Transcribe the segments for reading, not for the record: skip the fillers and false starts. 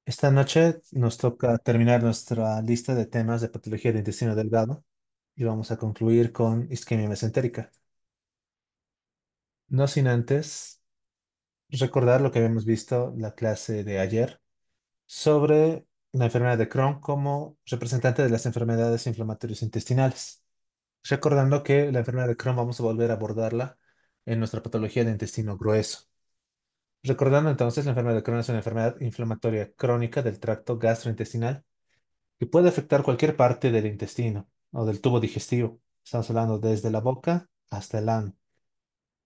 Esta noche nos toca terminar nuestra lista de temas de patología del intestino delgado y vamos a concluir con isquemia mesentérica. No sin antes recordar lo que habíamos visto en la clase de ayer sobre la enfermedad de Crohn como representante de las enfermedades inflamatorias intestinales. Recordando que la enfermedad de Crohn vamos a volver a abordarla en nuestra patología de intestino grueso. Recordando entonces, la enfermedad de Crohn es una enfermedad inflamatoria crónica del tracto gastrointestinal que puede afectar cualquier parte del intestino o del tubo digestivo. Estamos hablando desde la boca hasta el ano,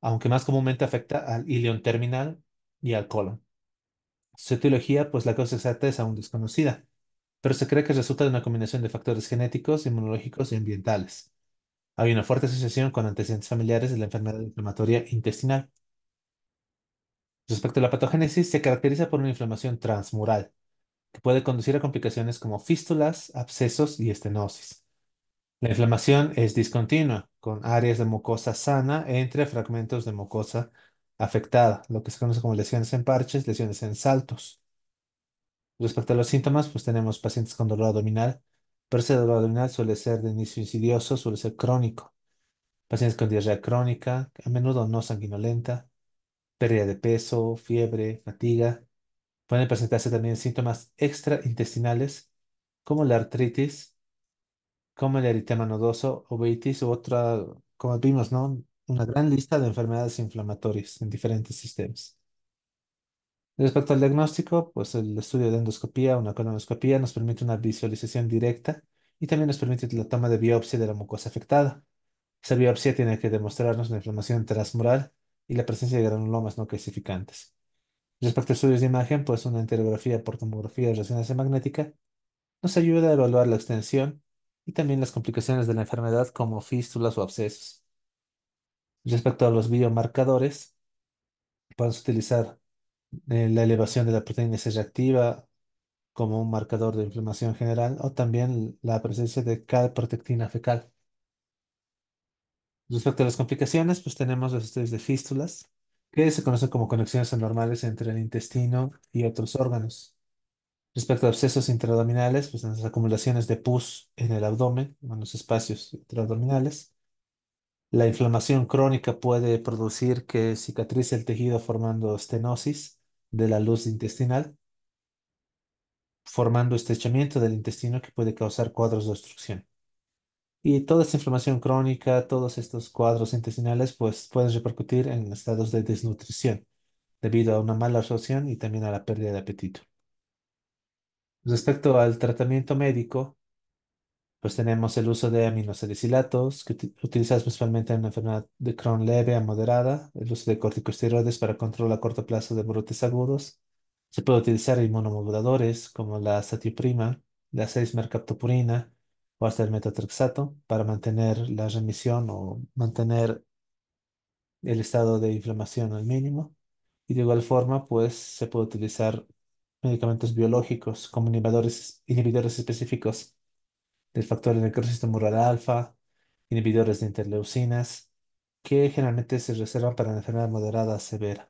aunque más comúnmente afecta al ilion terminal y al colon. Su etiología, pues la causa exacta es aún desconocida, pero se cree que resulta de una combinación de factores genéticos, inmunológicos y ambientales. Hay una fuerte asociación con antecedentes familiares de la enfermedad inflamatoria intestinal. Respecto a la patogénesis, se caracteriza por una inflamación transmural, que puede conducir a complicaciones como fístulas, abscesos y estenosis. La inflamación es discontinua, con áreas de mucosa sana entre fragmentos de mucosa afectada, lo que se conoce como lesiones en parches, lesiones en saltos. Respecto a los síntomas, pues tenemos pacientes con dolor abdominal, pero ese dolor abdominal suele ser de inicio insidioso, suele ser crónico. Pacientes con diarrea crónica, a menudo no sanguinolenta, pérdida de peso, fiebre, fatiga. Pueden presentarse también síntomas extraintestinales como la artritis, como el eritema nodoso, uveitis u otra, como vimos, ¿no? Una gran lista de enfermedades inflamatorias en diferentes sistemas. Respecto al diagnóstico, pues el estudio de endoscopía, una colonoscopía, nos permite una visualización directa y también nos permite la toma de biopsia de la mucosa afectada. Esa biopsia tiene que demostrarnos la inflamación transmural y la presencia de granulomas no calcificantes. Respecto a estudios de imagen, pues una enterografía por tomografía de resonancia magnética nos ayuda a evaluar la extensión y también las complicaciones de la enfermedad como fístulas o abscesos. Respecto a los biomarcadores, podemos utilizar la elevación de la proteína C reactiva como un marcador de inflamación general o también la presencia de calprotectina fecal. Respecto a las complicaciones, pues tenemos los estudios de fístulas, que se conocen como conexiones anormales entre el intestino y otros órganos. Respecto a abscesos intraabdominales, pues las acumulaciones de pus en el abdomen, en los espacios intraabdominales. La inflamación crónica puede producir que cicatrice el tejido formando estenosis de la luz intestinal, formando estrechamiento del intestino que puede causar cuadros de obstrucción. Y toda esta inflamación crónica, todos estos cuadros intestinales, pues pueden repercutir en estados de desnutrición debido a una mala absorción y también a la pérdida de apetito. Respecto al tratamiento médico, pues tenemos el uso de aminosalicilatos, que utilizados principalmente en la enfermedad de Crohn leve a moderada, el uso de corticosteroides para control a corto plazo de brotes agudos. Se puede utilizar inmunomoduladores como la satioprima, la 6-mercaptopurina o hasta el metotrexato para mantener la remisión o mantener el estado de inflamación al mínimo. Y de igual forma, pues se puede utilizar medicamentos biológicos como inhibidores específicos del factor de necrosis tumoral alfa, inhibidores de interleucinas, que generalmente se reservan para la enfermedad moderada a severa.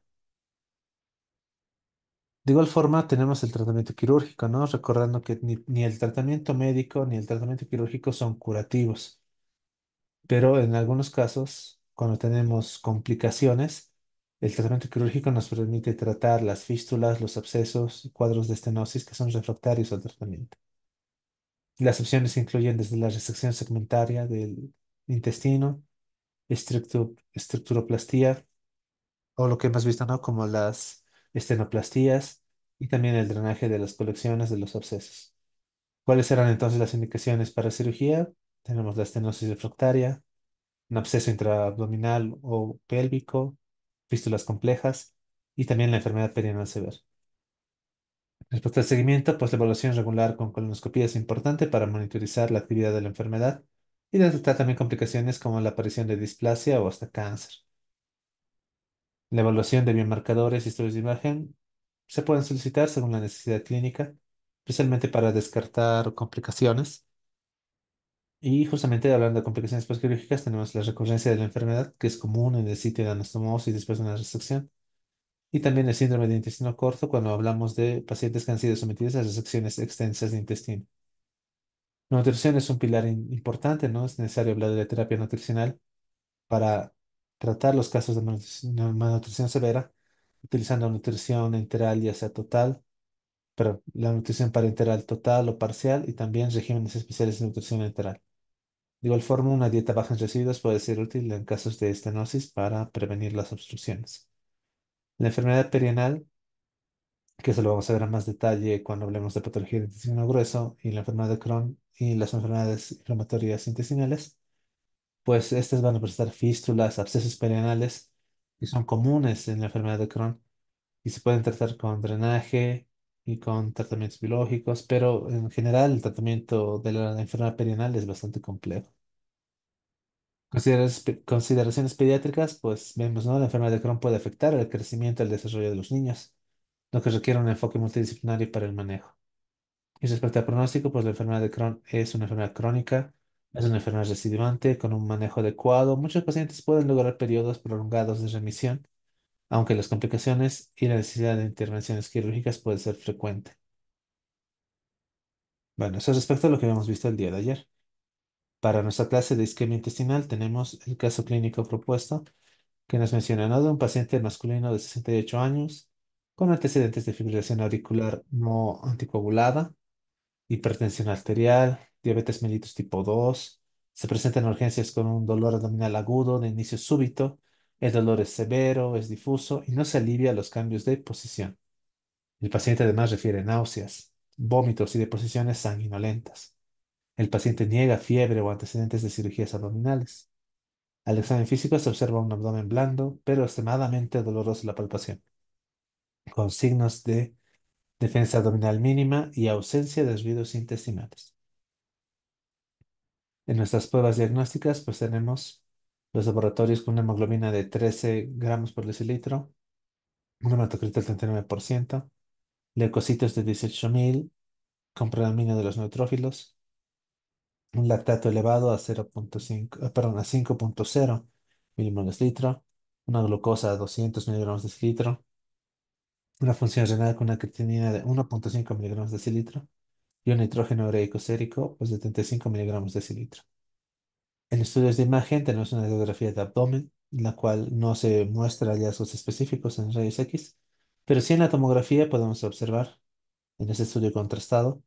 De igual forma, tenemos el tratamiento quirúrgico, ¿no? Recordando que ni el tratamiento médico ni el tratamiento quirúrgico son curativos, pero en algunos casos, cuando tenemos complicaciones, el tratamiento quirúrgico nos permite tratar las fístulas, los abscesos y cuadros de estenosis que son refractarios al tratamiento. Las opciones incluyen desde la resección segmentaria del intestino, estructuroplastía o lo que hemos visto, ¿no? Como las estenoplastías y también el drenaje de las colecciones de los abscesos. ¿Cuáles serán entonces las indicaciones para cirugía? Tenemos la estenosis refractaria, un absceso intraabdominal o pélvico, fístulas complejas y también la enfermedad perianal severa. Respecto al seguimiento, pues la evaluación regular con colonoscopia es importante para monitorizar la actividad de la enfermedad y detectar también complicaciones como la aparición de displasia o hasta cáncer. La evaluación de biomarcadores y estudios de imagen se pueden solicitar según la necesidad clínica, especialmente para descartar complicaciones. Y justamente hablando de complicaciones postquirúrgicas, tenemos la recurrencia de la enfermedad, que es común en el sitio de anastomosis después de una resección. Y también el síndrome de intestino corto cuando hablamos de pacientes que han sido sometidos a resecciones extensas de intestino. La nutrición es un pilar importante, ¿no? Es necesario hablar de la terapia nutricional para tratar los casos de malnutrición severa, utilizando nutrición enteral, ya sea total, pero la nutrición parenteral total o parcial y también regímenes especiales de nutrición enteral. De igual forma, una dieta baja en residuos puede ser útil en casos de estenosis para prevenir las obstrucciones. La enfermedad perianal, que eso lo vamos a ver a más detalle cuando hablemos de patología del intestino grueso y la enfermedad de Crohn y las enfermedades inflamatorias intestinales, pues estas van a presentar fístulas, abscesos perianales, que son comunes en la enfermedad de Crohn y se pueden tratar con drenaje y con tratamientos biológicos, pero en general el tratamiento de la enfermedad perianal es bastante complejo. Consideraciones pediátricas, pues vemos, ¿no? La enfermedad de Crohn puede afectar el crecimiento y el desarrollo de los niños, lo que requiere un enfoque multidisciplinario para el manejo. Y respecto al pronóstico, pues la enfermedad de Crohn es una enfermedad crónica, es una enfermedad recidivante con un manejo adecuado. Muchos pacientes pueden lograr periodos prolongados de remisión, aunque las complicaciones y la necesidad de intervenciones quirúrgicas puede ser frecuente. Bueno, eso respecto a lo que habíamos visto el día de ayer. Para nuestra clase de isquemia intestinal tenemos el caso clínico propuesto que nos menciona, ¿no? De un paciente masculino de 68 años con antecedentes de fibrilación auricular no anticoagulada, hipertensión arterial, diabetes mellitus tipo 2. Se presenta en urgencias con un dolor abdominal agudo de inicio súbito. El dolor es severo, es difuso y no se alivia a los cambios de posición. El paciente además refiere náuseas, vómitos y deposiciones sanguinolentas. El paciente niega fiebre o antecedentes de cirugías abdominales. Al examen físico se observa un abdomen blando, pero extremadamente doloroso la palpación, con signos de defensa abdominal mínima y ausencia de ruidos intestinales. En nuestras pruebas diagnósticas, pues tenemos los laboratorios con una hemoglobina de 13 gramos por decilitro, un hematocrit del 39%, leucocitos de 18.000, con predominio de los neutrófilos, un lactato elevado a 0,5, perdón, a 5,0 milimoles litro, una glucosa a 200 miligramos decilitro, una función renal con una creatinina de 1,5 miligramos decilitro y un nitrógeno ureico sérico pues de 35 miligramos decilitro. En estudios de imagen tenemos una radiografía de abdomen, en la cual no se muestra hallazgos específicos en rayos X, pero sí en la tomografía podemos observar, en ese estudio contrastado,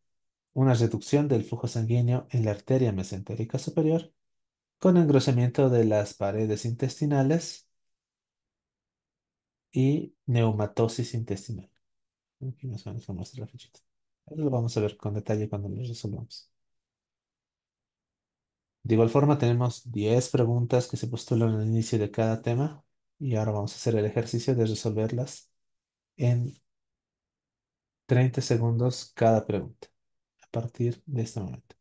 una reducción del flujo sanguíneo en la arteria mesentérica superior, con engrosamiento de las paredes intestinales y neumatosis intestinal. Aquí más o menos lo muestra la flechita. Ahora lo vamos a ver con detalle cuando lo resolvamos. De igual forma, tenemos 10 preguntas que se postulan al inicio de cada tema y ahora vamos a hacer el ejercicio de resolverlas en 30 segundos cada pregunta, a partir de este momento.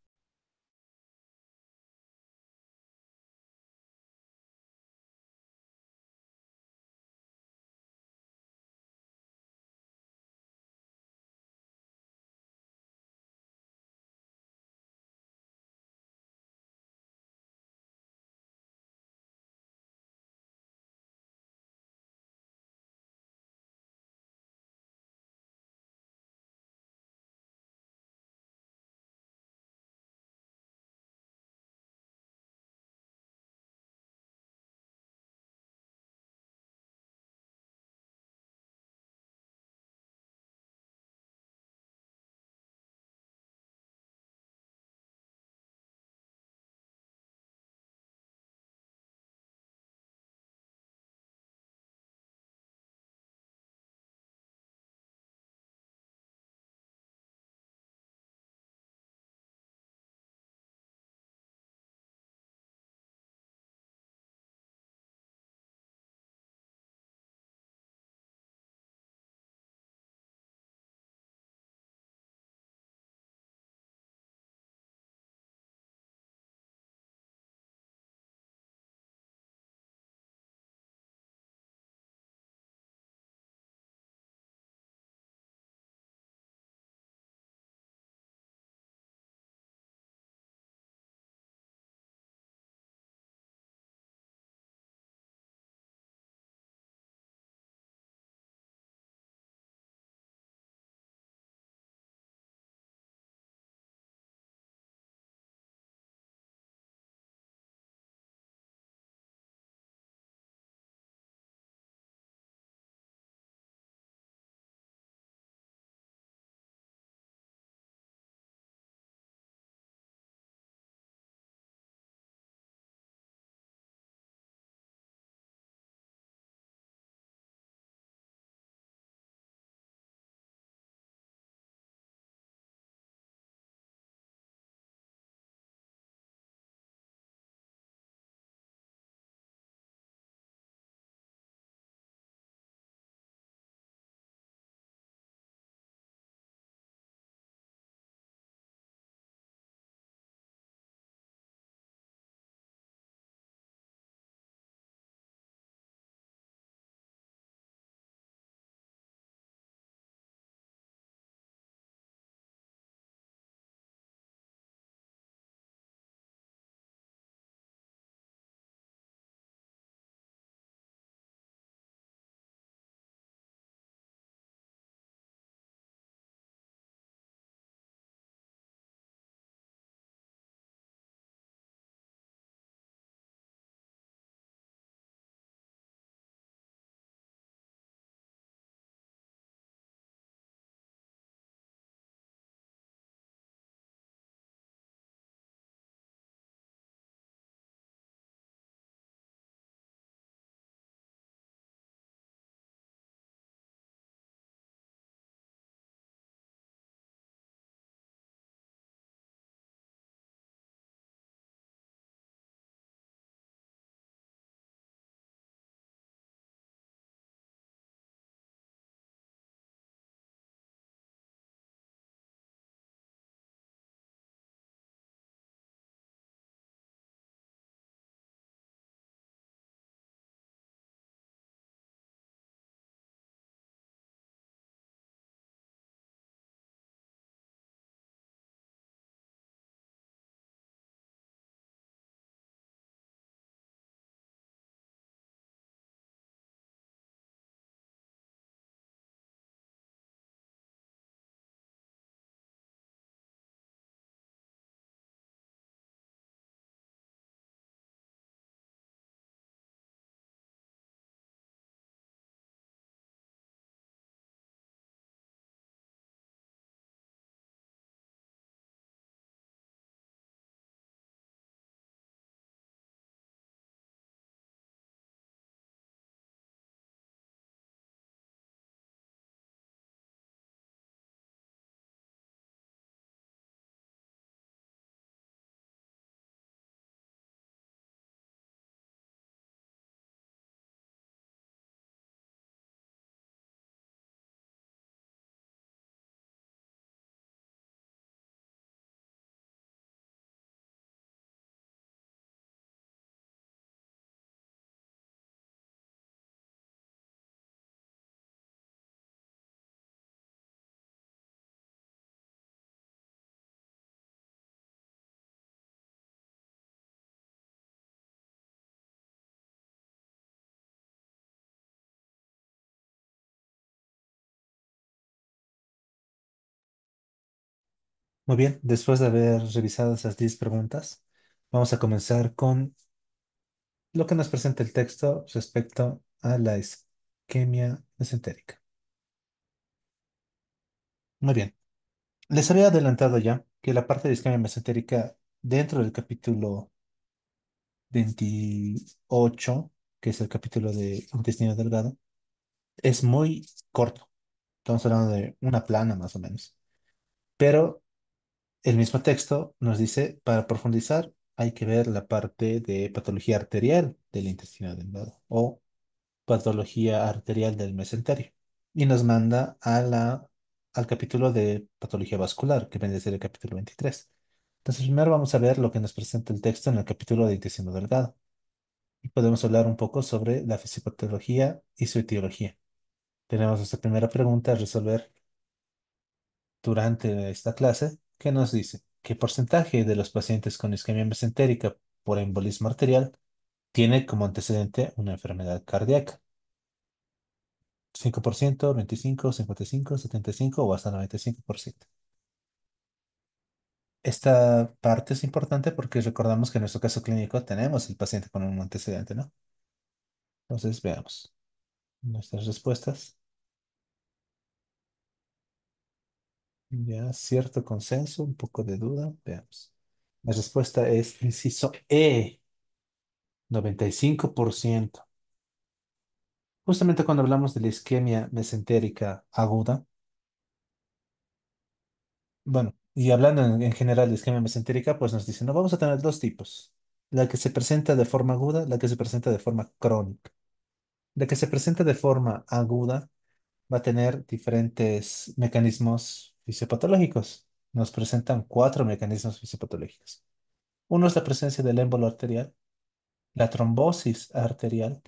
Muy bien, después de haber revisado esas 10 preguntas, vamos a comenzar con lo que nos presenta el texto respecto a la isquemia mesentérica. Muy bien, les había adelantado ya que la parte de isquemia mesentérica dentro del capítulo 28, que es el capítulo de intestino delgado, es muy corto. Estamos hablando de una plana más o menos. Pero el mismo texto nos dice, para profundizar, hay que ver la parte de patología arterial del intestino delgado o patología arterial del mesenterio. Y nos manda al capítulo de patología vascular, que viene a ser el capítulo 23. Entonces, primero vamos a ver lo que nos presenta el texto en el capítulo de intestino delgado. Y podemos hablar un poco sobre la fisiopatología y su etiología. Tenemos nuestra primera pregunta a resolver durante esta clase, que nos dice: ¿qué porcentaje de los pacientes con isquemia mesentérica por embolismo arterial tiene como antecedente una enfermedad cardíaca? 5%, 25, 55, 75 o hasta 95%. Esta parte es importante porque recordamos que en nuestro caso clínico tenemos el paciente con un antecedente, ¿no? Entonces veamos nuestras respuestas. Ya cierto consenso, un poco de duda. Veamos. La respuesta es inciso E, 95%. Justamente cuando hablamos de la isquemia mesentérica aguda, bueno, y hablando en general de isquemia mesentérica, pues nos dicen, no, vamos a tener dos tipos. La que se presenta de forma aguda, la que se presenta de forma crónica. La que se presenta de forma aguda va a tener diferentes mecanismos fisiopatológicos. Nos presentan cuatro mecanismos fisiopatológicos. Uno es la presencia del émbolo arterial, la trombosis arterial,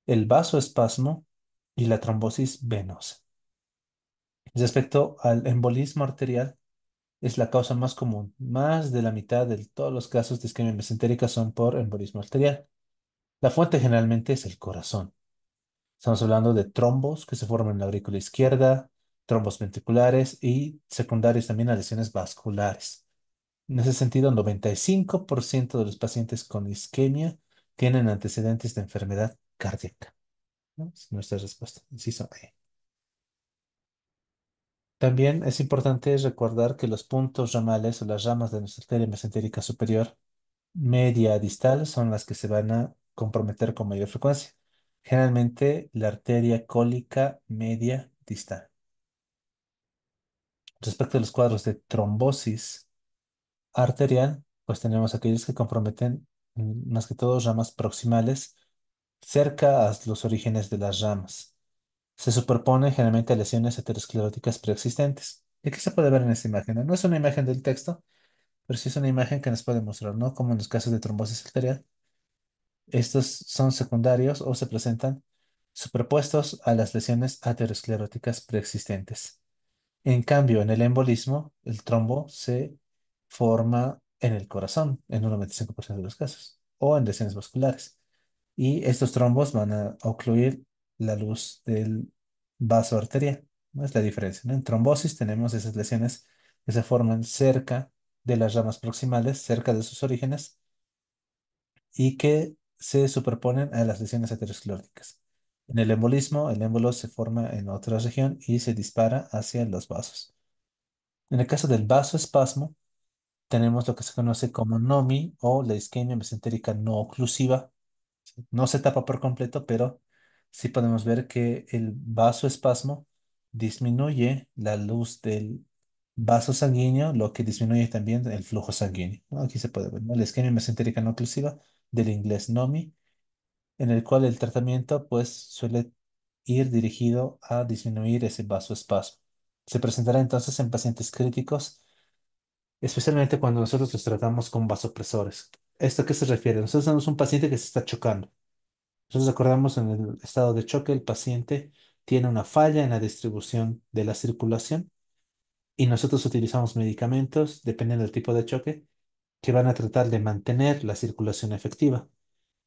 el vasoespasmo y la trombosis venosa. Respecto al embolismo arterial, es la causa más común. Más de la mitad de todos los casos de isquemia mesentérica son por embolismo arterial. La fuente generalmente es el corazón. Estamos hablando de trombos que se forman en la aurícula izquierda, trombos ventriculares y secundarios también a lesiones vasculares. En ese sentido, 95% de los pacientes con isquemia tienen antecedentes de enfermedad cardíaca, ¿no? Es nuestra respuesta. Inciso E. También es importante recordar que los puntos ramales o las ramas de nuestra arteria mesentérica superior, media distal, son las que se van a comprometer con mayor frecuencia. Generalmente la arteria cólica media distal. Respecto a los cuadros de trombosis arterial, pues tenemos aquellos que comprometen más que todo ramas proximales cerca a los orígenes de las ramas. Se superpone generalmente a lesiones ateroscleróticas preexistentes. ¿Y qué se puede ver en esta imagen? No es una imagen del texto, pero sí es una imagen que nos puede mostrar, ¿no? Como en los casos de trombosis arterial, estos son secundarios o se presentan superpuestos a las lesiones ateroscleróticas preexistentes. En cambio, en el embolismo, el trombo se forma en el corazón, en un 95% de los casos, o en lesiones vasculares. Y estos trombos van a ocluir la luz del vaso arterial. ¿No? Es la diferencia, ¿no? En trombosis tenemos esas lesiones que se forman cerca de las ramas proximales, cerca de sus orígenes, y que se superponen a las lesiones ateroscleróticas. En el embolismo, el émbolo se forma en otra región y se dispara hacia los vasos. En el caso del vasoespasmo, tenemos lo que se conoce como NOMI o la isquemia mesentérica no oclusiva. No se tapa por completo, pero sí podemos ver que el vasoespasmo disminuye la luz del vaso sanguíneo, lo que disminuye también el flujo sanguíneo, ¿no? Aquí se puede ver, ¿no? La isquemia mesentérica no oclusiva, del inglés NOMI, en el cual el tratamiento pues suele ir dirigido a disminuir ese vasoespasmo. Se presentará entonces en pacientes críticos, especialmente cuando nosotros los tratamos con vasopresores. ¿Esto a qué se refiere? Nosotros tenemos un paciente que se está chocando. Nosotros recordamos en el estado de choque, el paciente tiene una falla en la distribución de la circulación y nosotros utilizamos medicamentos, dependiendo del tipo de choque, que van a tratar de mantener la circulación efectiva.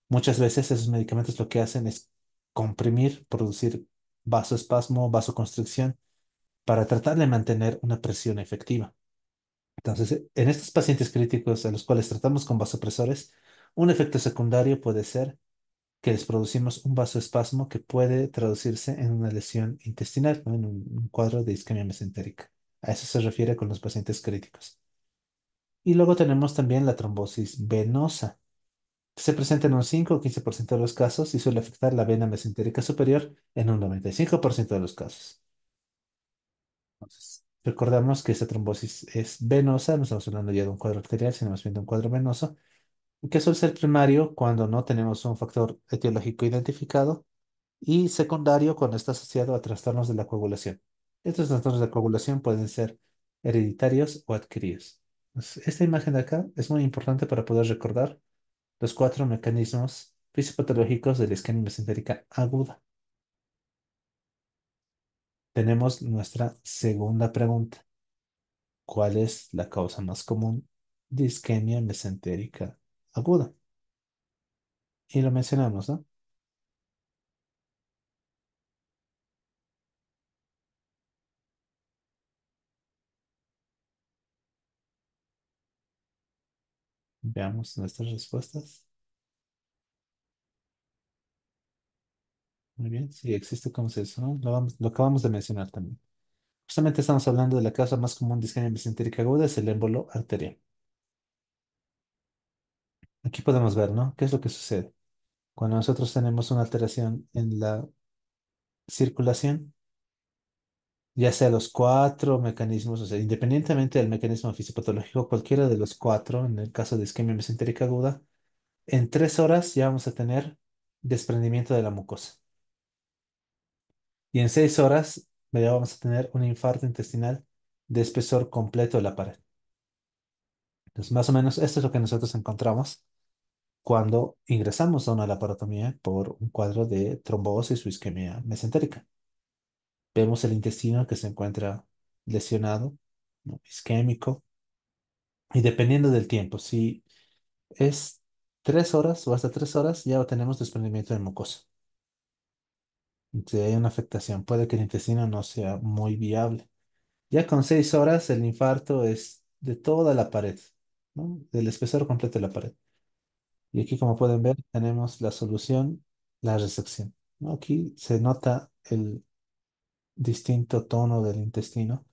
Muchas veces esos medicamentos lo que hacen es comprimir, producir vasoespasmo, vasoconstricción, para tratar de mantener una presión efectiva. Entonces, en estos pacientes críticos a los cuales tratamos con vasopresores, un efecto secundario puede ser que les producimos un vasoespasmo que puede traducirse en una lesión intestinal, ¿no? En un cuadro de isquemia mesentérica. A eso se refiere con los pacientes críticos. Y luego tenemos también la trombosis venosa. Se presenta en un 5 o 15% de los casos y suele afectar la vena mesentérica superior en un 95% de los casos. Entonces, recordamos que esta trombosis es venosa, no estamos hablando ya de un cuadro arterial, sino más bien de un cuadro venoso, que suele ser primario cuando no tenemos un factor etiológico identificado y secundario cuando está asociado a trastornos de la coagulación. Estos trastornos de coagulación pueden ser hereditarios o adquiridos. Entonces, esta imagen de acá es muy importante para poder recordar los cuatro mecanismos fisiopatológicos de la isquemia mesentérica aguda. Tenemos nuestra segunda pregunta. ¿Cuál es la causa más común de isquemia mesentérica aguda? Y lo mencionamos, ¿no? Veamos nuestras respuestas. Muy bien, sí, existe consenso, ¿no? Lo acabamos de mencionar también. Justamente estamos hablando de la causa más común de isquemia mesentérica aguda, es el émbolo arterial. Aquí podemos ver, ¿no? ¿Qué es lo que sucede? Cuando nosotros tenemos una alteración en la circulación, ya sea los cuatro mecanismos, o sea, independientemente del mecanismo fisiopatológico, cualquiera de los cuatro, en el caso de isquemia mesentérica aguda, en 3 horas ya vamos a tener desprendimiento de la mucosa. Y en 6 horas ya vamos a tener un infarto intestinal de espesor completo de la pared. Entonces, más o menos, esto es lo que nosotros encontramos cuando ingresamos a una laparotomía por un cuadro de trombosis o isquemia mesentérica. Vemos el intestino que se encuentra lesionado, ¿no? Isquémico, y dependiendo del tiempo, si es 3 horas o hasta 3 horas, ya tenemos desprendimiento de mucosa. Si hay una afectación, puede que el intestino no sea muy viable. Ya con 6 horas, el infarto es de toda la pared, ¿no? Del espesor completo de la pared. Y aquí, como pueden ver, tenemos la solución, la resección, ¿no? Aquí se nota el distinto tono del intestino.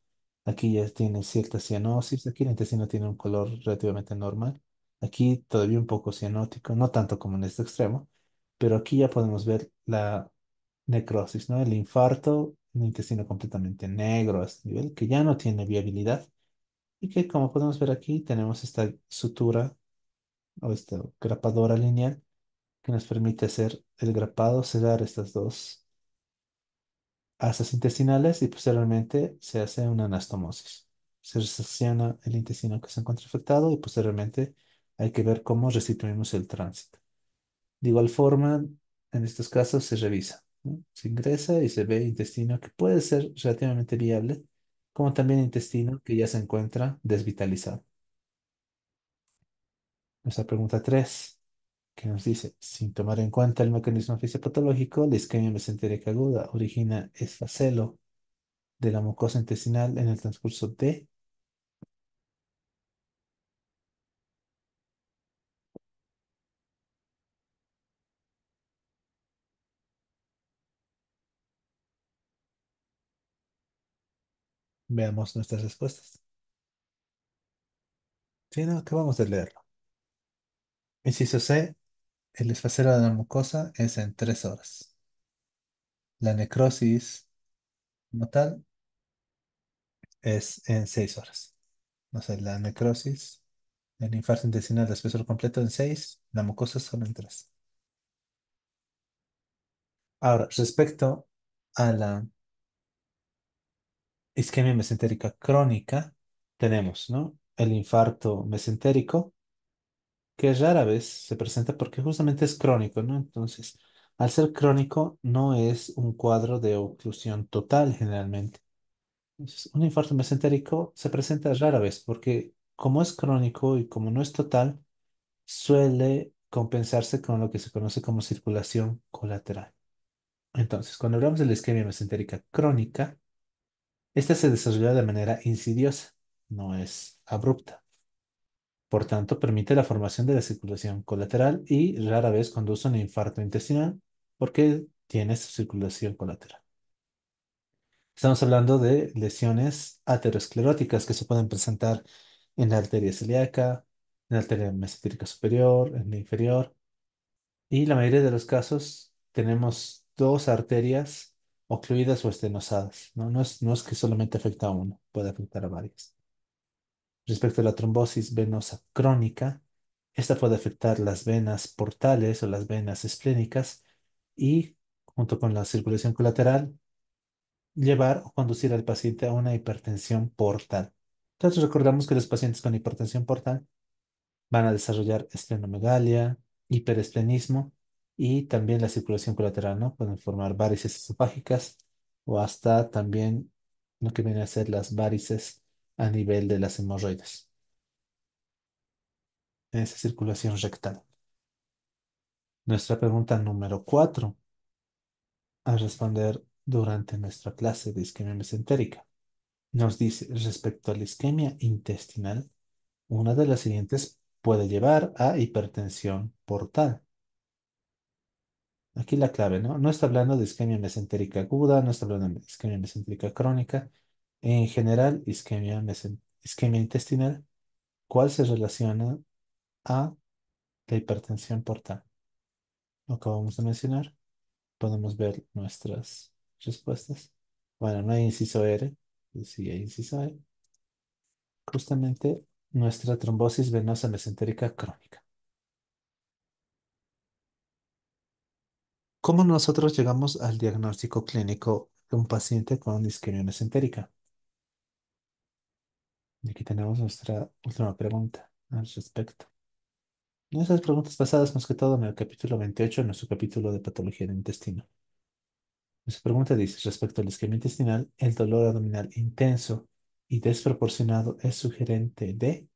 Aquí ya tiene cierta cianosis. Aquí el intestino tiene un color relativamente normal. Aquí todavía un poco cianótico, no tanto como en este extremo, pero aquí ya podemos ver la necrosis, ¿no? El infarto, un intestino completamente negro a este nivel, que ya no tiene viabilidad y que, como podemos ver aquí, tenemos esta sutura o esta grapadora lineal que nos permite hacer el grapado, cerrar estas dos asas intestinales y posteriormente se hace una anastomosis. Se resecciona el intestino que se encuentra afectado y posteriormente hay que ver cómo restituimos el tránsito. De igual forma, en estos casos se revisa, ¿no? Se ingresa y se ve intestino que puede ser relativamente viable, como también intestino que ya se encuentra desvitalizado. Nuestra pregunta 3 que nos dice, sin tomar en cuenta el mecanismo fisiopatológico, la isquemia mesentérica aguda origina esfacelo de la mucosa intestinal en el transcurso de, veamos nuestras respuestas. Sí, no, acabamos de leerlo. Inciso C, el esfacelo de la mucosa es en 3 horas. La necrosis como tal es en 6 horas. O sea, la necrosis, el infarto intestinal de espesor completo en 6, la mucosa solo en 3. Ahora, respecto a la isquemia mesentérica crónica, tenemos, ¿no? El infarto mesentérico, que rara vez se presenta porque justamente es crónico, ¿no? Entonces, al ser crónico, no es un cuadro de oclusión total generalmente. Entonces, un infarto mesentérico se presenta rara vez porque como es crónico y como no es total, suele compensarse con lo que se conoce como circulación colateral. Entonces, cuando hablamos de la isquemia mesentérica crónica, esta se desarrolla de manera insidiosa. no es abrupta. Por tanto, permite la formación de la circulación colateral y rara vez conduce a un infarto intestinal porque tiene su circulación colateral. Estamos hablando de lesiones ateroscleróticas que se pueden presentar en la arteria celíaca, en la arteria mesentérica superior, en la inferior, y la mayoría de los casos tenemos dos arterias ocluidas o estenosadas, ¿no? No es que solamente afecta a una, puede afectar a varias. Respecto a la trombosis venosa crónica, esta puede afectar las venas portales o las venas esplénicas y, junto con la circulación colateral, llevar o conducir al paciente a una hipertensión portal. Entonces recordamos que los pacientes con hipertensión portal van a desarrollar esplenomegalia, hiperesplenismo y también la circulación colateral, ¿no? Pueden formar varices esofágicas o hasta también lo que viene a ser las varices a nivel de las hemorroides, esa circulación rectal. Nuestra pregunta número 4 a responder durante nuestra clase de isquemia mesentérica. Nos dice, respecto a la isquemia intestinal, una de las siguientes puede llevar a hipertensión portal. Aquí la clave, ¿no? No está hablando de isquemia mesentérica aguda, no está hablando de isquemia mesentérica crónica. En general, isquemia intestinal, ¿cuál se relaciona a la hipertensión portal? Lo acabamos de mencionar. Podemos ver nuestras respuestas. Bueno, no hay inciso R, y sí hay inciso E. Justamente nuestra trombosis venosa mesentérica crónica. ¿Cómo nosotros llegamos al diagnóstico clínico de un paciente con isquemia mesentérica? Y aquí tenemos nuestra última pregunta al respecto. Nuestras preguntas basadas más que todo en el capítulo 28, en nuestro capítulo de patología del intestino. Nuestra pregunta dice, respecto al isquemia intestinal, el dolor abdominal intenso y desproporcionado es sugerente de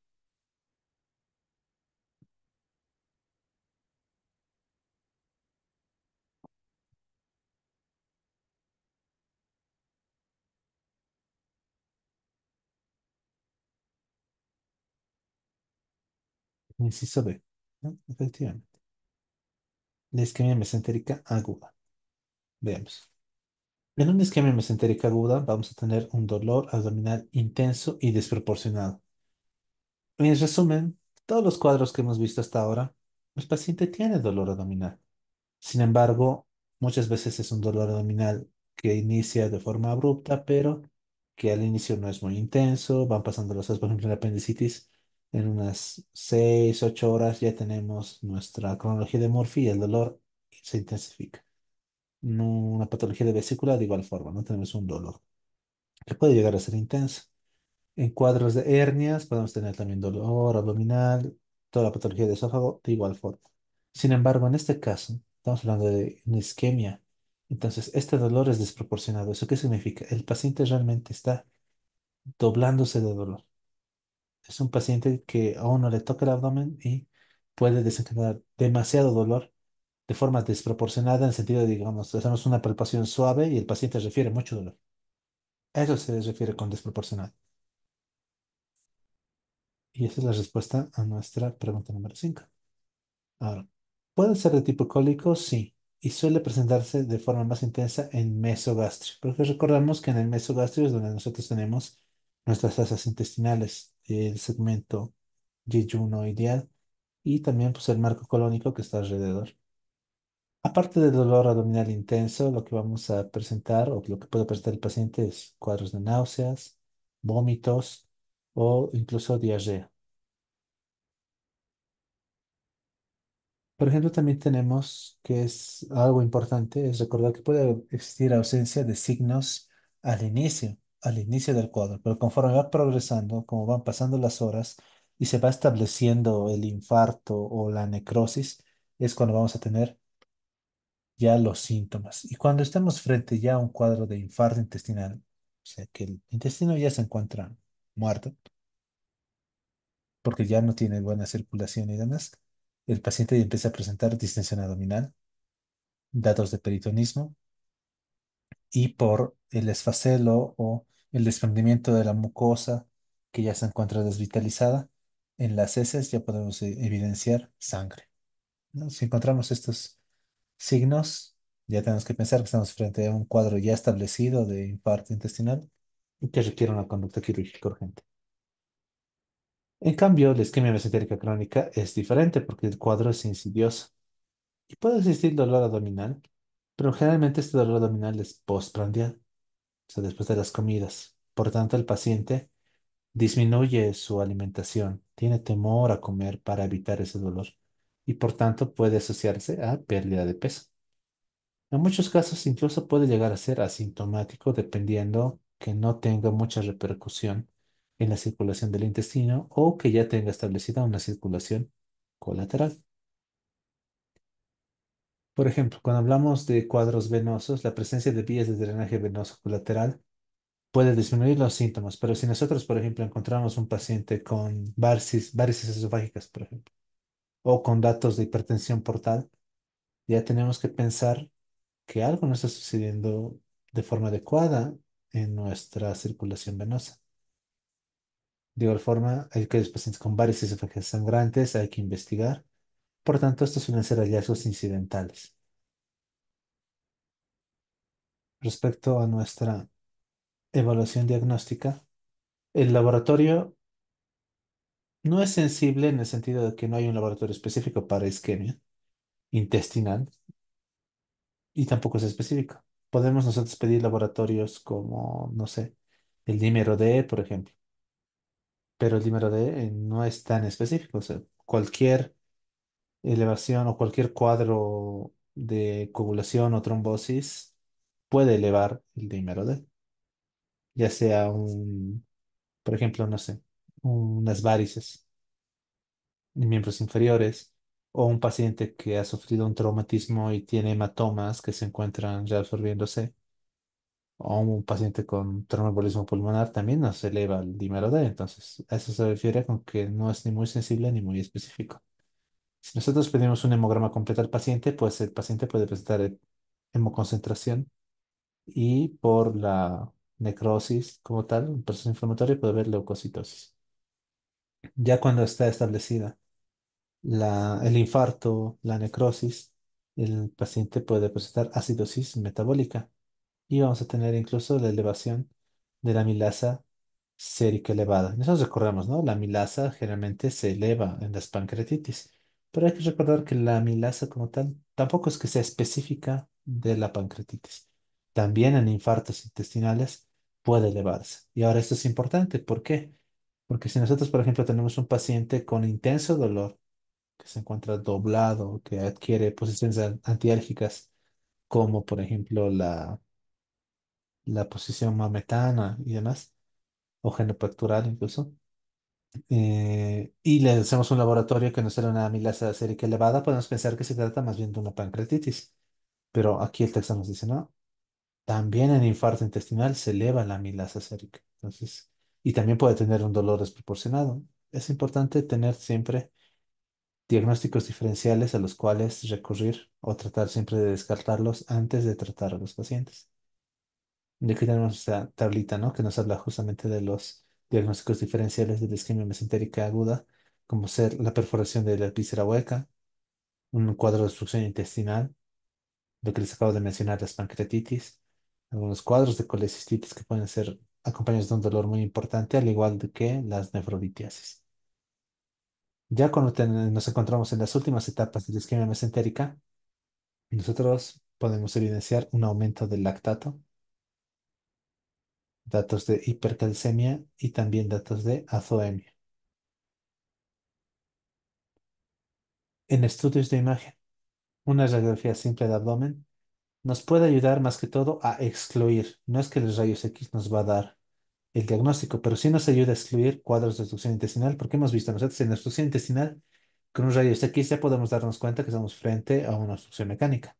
inciso B, ¿no? Efectivamente. La isquemia mesentérica aguda. Veamos. En una isquemia mesentérica aguda vamos a tener un dolor abdominal intenso y desproporcionado. En resumen, todos los cuadros que hemos visto hasta ahora, el paciente tiene dolor abdominal. Sin embargo, muchas veces es un dolor abdominal que inicia de forma abrupta, pero que al inicio no es muy intenso. Van pasando las horas, por ejemplo, en la apendicitis, en unas 6, 8 horas ya tenemos nuestra cronología de Murphy y el dolor se intensifica. Una patología de vesícula de igual forma, no tenemos un dolor que puede llegar a ser intenso. En cuadros de hernias podemos tener también dolor abdominal, toda la patología de esófago de igual forma. Sin embargo, en este caso, estamos hablando de una isquemia. Entonces, este dolor es desproporcionado. ¿Eso qué significa? El paciente realmente está doblándose de dolor. Es un paciente que a uno le toca el abdomen y puede desencadenar demasiado dolor de forma desproporcionada en el sentido de, digamos, hacemos una palpación suave y el paciente refiere mucho dolor. A eso se refiere con desproporcionado. Y esa es la respuesta a nuestra pregunta número 5. Ahora, ¿puede ser de tipo cólico? Sí. Y suele presentarse de forma más intensa en mesogastrio. Porque recordamos que en el mesogastrio es donde nosotros tenemos nuestras asas intestinales, el segmento yeyunoideal y también pues, el marco colónico que está alrededor. Aparte del dolor abdominal intenso, lo que vamos a presentar o lo que puede presentar el paciente es cuadros de náuseas, vómitos o incluso diarrea. Por ejemplo, también tenemos que es algo importante, es recordar que puede existir ausencia de signos al inicio del cuadro, pero conforme va progresando, como van pasando las horas y se va estableciendo el infarto o la necrosis, es cuando vamos a tener ya los síntomas. Y cuando estamos frente ya a un cuadro de infarto intestinal, o sea que el intestino ya se encuentra muerto, porque ya no tiene buena circulación y demás, el paciente ya empieza a presentar distensión abdominal, datos de peritonismo y por el esfacelo o el desprendimiento de la mucosa que ya se encuentra desvitalizada. En las heces ya podemos evidenciar sangre, ¿no? Si encontramos estos signos, ya tenemos que pensar que estamos frente a un cuadro ya establecido de infarto intestinal y que requiere una conducta quirúrgica urgente. En cambio, la isquemia mesentérica crónica es diferente porque el cuadro es insidioso y puede existir dolor abdominal, pero generalmente este dolor abdominal es postprandial, o sea, después de las comidas. Por tanto, el paciente disminuye su alimentación, tiene temor a comer para evitar ese dolor y por tanto puede asociarse a pérdida de peso. En muchos casos incluso puede llegar a ser asintomático dependiendo que no tenga mucha repercusión en la circulación del intestino o que ya tenga establecida una circulación colateral. Por ejemplo, cuando hablamos de cuadros venosos, la presencia de vías de drenaje venoso colateral puede disminuir los síntomas, pero si nosotros, por ejemplo, encontramos un paciente con varices esofágicas, por ejemplo, o con datos de hipertensión portal, ya tenemos que pensar que algo no está sucediendo de forma adecuada en nuestra circulación venosa. De igual forma, hay que los pacientes con varices esofágicas sangrantes, hay que investigar. Por tanto, estos suelen ser hallazgos incidentales. Respecto a nuestra evaluación diagnóstica, el laboratorio no es sensible en el sentido de que no hay un laboratorio específico para isquemia intestinal y tampoco es específico. Podemos nosotros pedir laboratorios como, no sé, el dímero D, por ejemplo, pero el dímero D no es tan específico. O sea, cualquier elevación o cualquier cuadro de coagulación o trombosis puede elevar el dímero D, ya sea por ejemplo, no sé, unas varices en miembros inferiores o un paciente que ha sufrido un traumatismo y tiene hematomas que se encuentran reabsorbiéndose o un paciente con tromboembolismo pulmonar también nos eleva el dímero D. Entonces, a eso se refiere con que no es ni muy sensible ni muy específico. Si nosotros pedimos un hemograma completo al paciente, pues el paciente puede presentar hemoconcentración y por la necrosis como tal, un proceso inflamatorio, puede haber leucocitosis. Ya cuando está establecida el infarto, la necrosis, el paciente puede presentar acidosis metabólica y vamos a tener incluso la elevación de la amilasa sérica elevada. Nosotros recordamos, ¿no? La amilasa generalmente se eleva en las pancreatitis, pero hay que recordar que la amilasa como tal tampoco es que sea específica de la pancreatitis. También en infartos intestinales puede elevarse. Y ahora esto es importante, ¿por qué? Porque si nosotros, por ejemplo, tenemos un paciente con intenso dolor, que se encuentra doblado, que adquiere posiciones antiálgicas, como por ejemplo la posición mametana y demás, o genopectoral incluso, y le hacemos un laboratorio que nos sale una amilasa sérica elevada, podemos pensar que se trata más bien de una pancreatitis. Pero aquí el texto nos dice, no, también en infarto intestinal se eleva la amilasa sérica. Entonces, y también puede tener un dolor desproporcionado. Es importante tener siempre diagnósticos diferenciales a los cuales recurrir o tratar siempre de descartarlos antes de tratar a los pacientes. Y aquí tenemos esta tablita, ¿no? Que nos habla justamente de los diagnósticos diferenciales de la isquemia mesentérica aguda, como ser la perforación de la víscera hueca, un cuadro de obstrucción intestinal, lo que les acabo de mencionar, las pancreatitis, algunos cuadros de colecistitis que pueden ser acompañados de un dolor muy importante, al igual de que las nefrolitiasis. Ya cuando nos encontramos en las últimas etapas de la isquemia mesentérica, nosotros podemos evidenciar un aumento del lactato, datos de hipercalcemia y también datos de azoemia. En estudios de imagen, una radiografía simple de abdomen nos puede ayudar más que todo a excluir. No es que los rayos X nos va a dar el diagnóstico, pero sí nos ayuda a excluir cuadros de obstrucción intestinal, porque hemos visto nosotros en la obstrucción intestinal, con un rayos X ya podemos darnos cuenta que estamos frente a una obstrucción mecánica.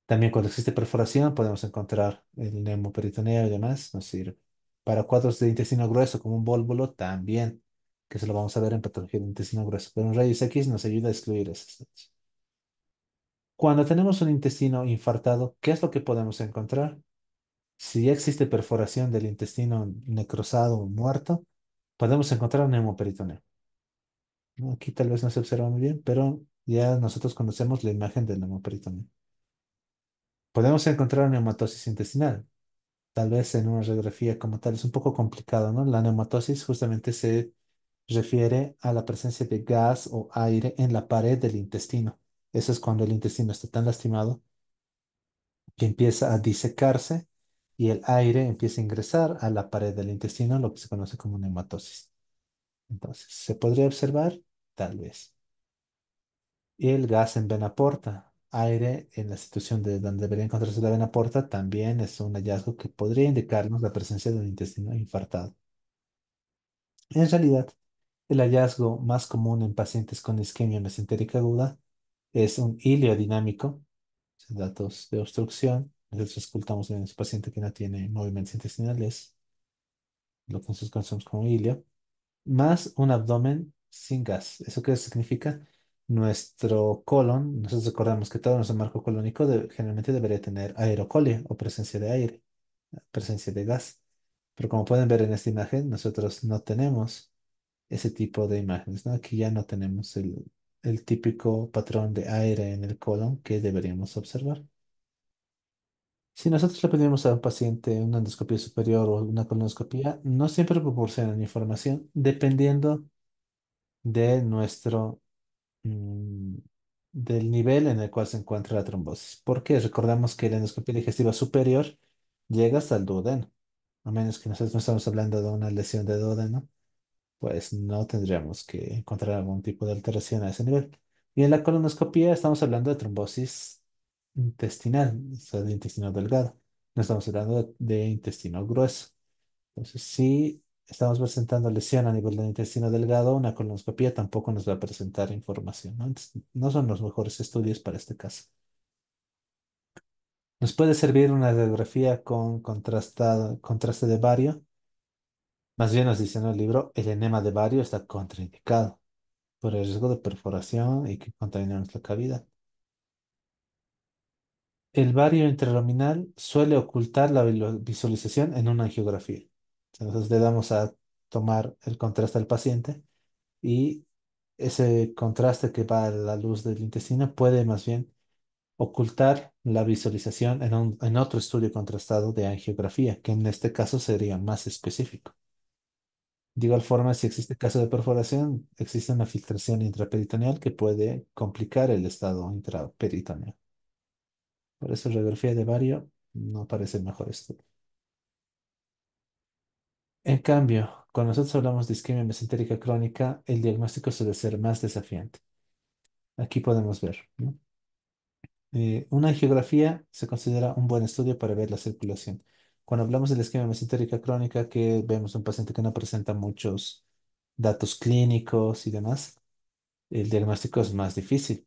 También cuando existe perforación podemos encontrar el neumoperitoneo y demás, nos sirve. Para cuadros de intestino grueso como un vólvulo también, que se lo vamos a ver en patología de intestino grueso. Pero un rayos X nos ayuda a excluir esas zonas. Cuando tenemos un intestino infartado, ¿qué es lo que podemos encontrar? Si ya existe perforación del intestino necrosado o muerto, podemos encontrar un neumoperitoneo, ¿no? Aquí tal vez no se observa muy bien, pero ya nosotros conocemos la imagen del neumoperitoneo. Podemos encontrar neumatosis intestinal, tal vez en una radiografía como tal. Es un poco complicado, ¿no? La neumatosis justamente se refiere a la presencia de gas o aire en la pared del intestino. Eso es cuando el intestino está tan lastimado que empieza a disecarse y el aire empieza a ingresar a la pared del intestino, lo que se conoce como neumatosis. Entonces, ¿se podría observar? Tal vez. Y el gas en vena porta, aire en la situación de donde debería encontrarse la vena porta, también es un hallazgo que podría indicarnos la presencia de un intestino infartado. En realidad, el hallazgo más común en pacientes con isquemia mesentérica aguda es un hilio dinámico, datos de obstrucción. Nosotros escultamos en ese paciente que no tiene movimientos intestinales, lo que nosotros conocemos como hilio, más un abdomen sin gas. ¿Eso qué significa? Nuestro colon, nosotros recordamos que todo nuestro marco colónico generalmente debería tener aerocolia o presencia de aire, presencia de gas. Pero como pueden ver en esta imagen, nosotros no tenemos ese tipo de imágenes, ¿no? Aquí ya no tenemos el típico patrón de aire en el colon que deberíamos observar. Si nosotros le pedimos a un paciente una endoscopia superior o una colonoscopia, no siempre proporcionan información dependiendo de mm, del nivel en el cual se encuentra la trombosis. Porque recordamos que la endoscopia digestiva superior llega hasta el duodeno, a menos que nosotros no estamos hablando de una lesión de duodeno, pues no tendríamos que encontrar algún tipo de alteración a ese nivel. Y en la colonoscopia estamos hablando de trombosis intestinal, o sea, de intestino delgado. No estamos hablando de intestino grueso. Entonces, si estamos presentando lesión a nivel del intestino delgado, una colonoscopia tampoco nos va a presentar información, ¿no? Entonces, no son los mejores estudios para este caso. Nos puede servir una radiografía con contraste de bario. Más bien nos dice en el libro, el enema de bario está contraindicado por el riesgo de perforación y que contamina nuestra cavidad. El bario intraluminal suele ocultar la visualización en una angiografía. Entonces le damos a tomar el contraste al paciente y ese contraste que va a la luz del intestino puede más bien ocultar la visualización en otro estudio contrastado de angiografía, que en este caso sería más específico. De igual forma, si existe caso de perforación, existe una filtración intraperitoneal que puede complicar el estado intraperitoneal. Por eso, radiografía de bario no parece el mejor estudio. En cambio, cuando nosotros hablamos de isquemia mesentérica crónica, el diagnóstico suele ser más desafiante. Aquí podemos ver, ¿no? Una angiografía se considera un buen estudio para ver la circulación. Cuando hablamos de la isquemia mesentérica crónica, que vemos un paciente que no presenta muchos datos clínicos y demás, el diagnóstico es más difícil.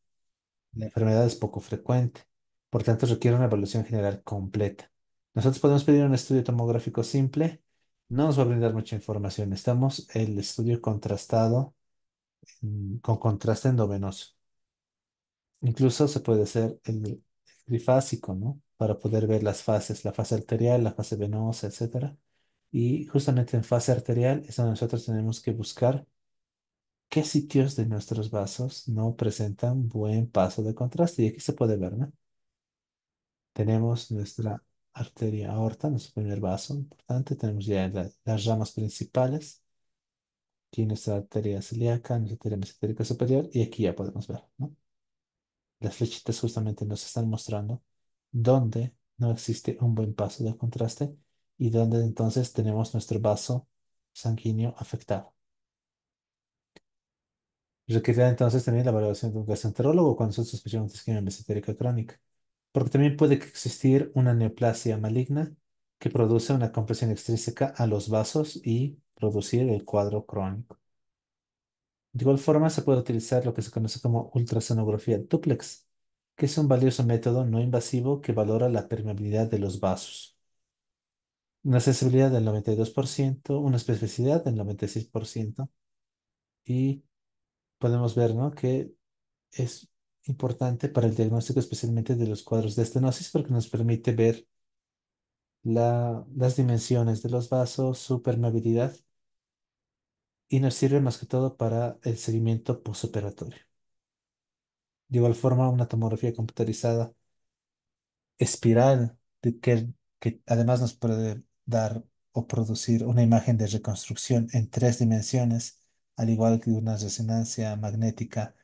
La enfermedad es poco frecuente, por tanto requiere una evaluación general completa. Nosotros podemos pedir un estudio tomográfico simple, no nos va a brindar mucha información. Necesitamos el estudio contrastado con contraste endovenoso. Incluso se puede hacer el trifásico, ¿no? Para poder ver las fases, la fase arterial, la fase venosa, etcétera. Y justamente en fase arterial es donde nosotros tenemos que buscar qué sitios de nuestros vasos no presentan buen paso de contraste. Y aquí se puede ver, ¿no? Tenemos nuestra arteria aorta, nuestro primer vaso importante. Tenemos ya las ramas principales. Aquí nuestra arteria celíaca, nuestra arteria mesentérica superior. Y aquí ya podemos ver, ¿no? Las flechitas justamente nos están mostrando dónde no existe un buen paso de contraste y dónde entonces tenemos nuestro vaso sanguíneo afectado. Requerirá entonces también la valoración de un gastroenterólogo cuando nosotros sospechamos de isquemia mesentérica crónica, porque también puede existir una neoplasia maligna que produce una compresión extrínseca a los vasos y producir el cuadro crónico. De igual forma, se puede utilizar lo que se conoce como ultrasonografía dúplex, que es un valioso método no invasivo que valora la permeabilidad de los vasos. Una sensibilidad del 92%, una especificidad del 96%, y podemos ver, ¿no?, que es importante para el diagnóstico especialmente de los cuadros de estenosis porque nos permite ver las dimensiones de los vasos, su permeabilidad y nos sirve más que todo para el seguimiento postoperatorio. De igual forma, una tomografía computarizada espiral que además nos puede dar o producir una imagen de reconstrucción en tres dimensiones, al igual que una resonancia magnética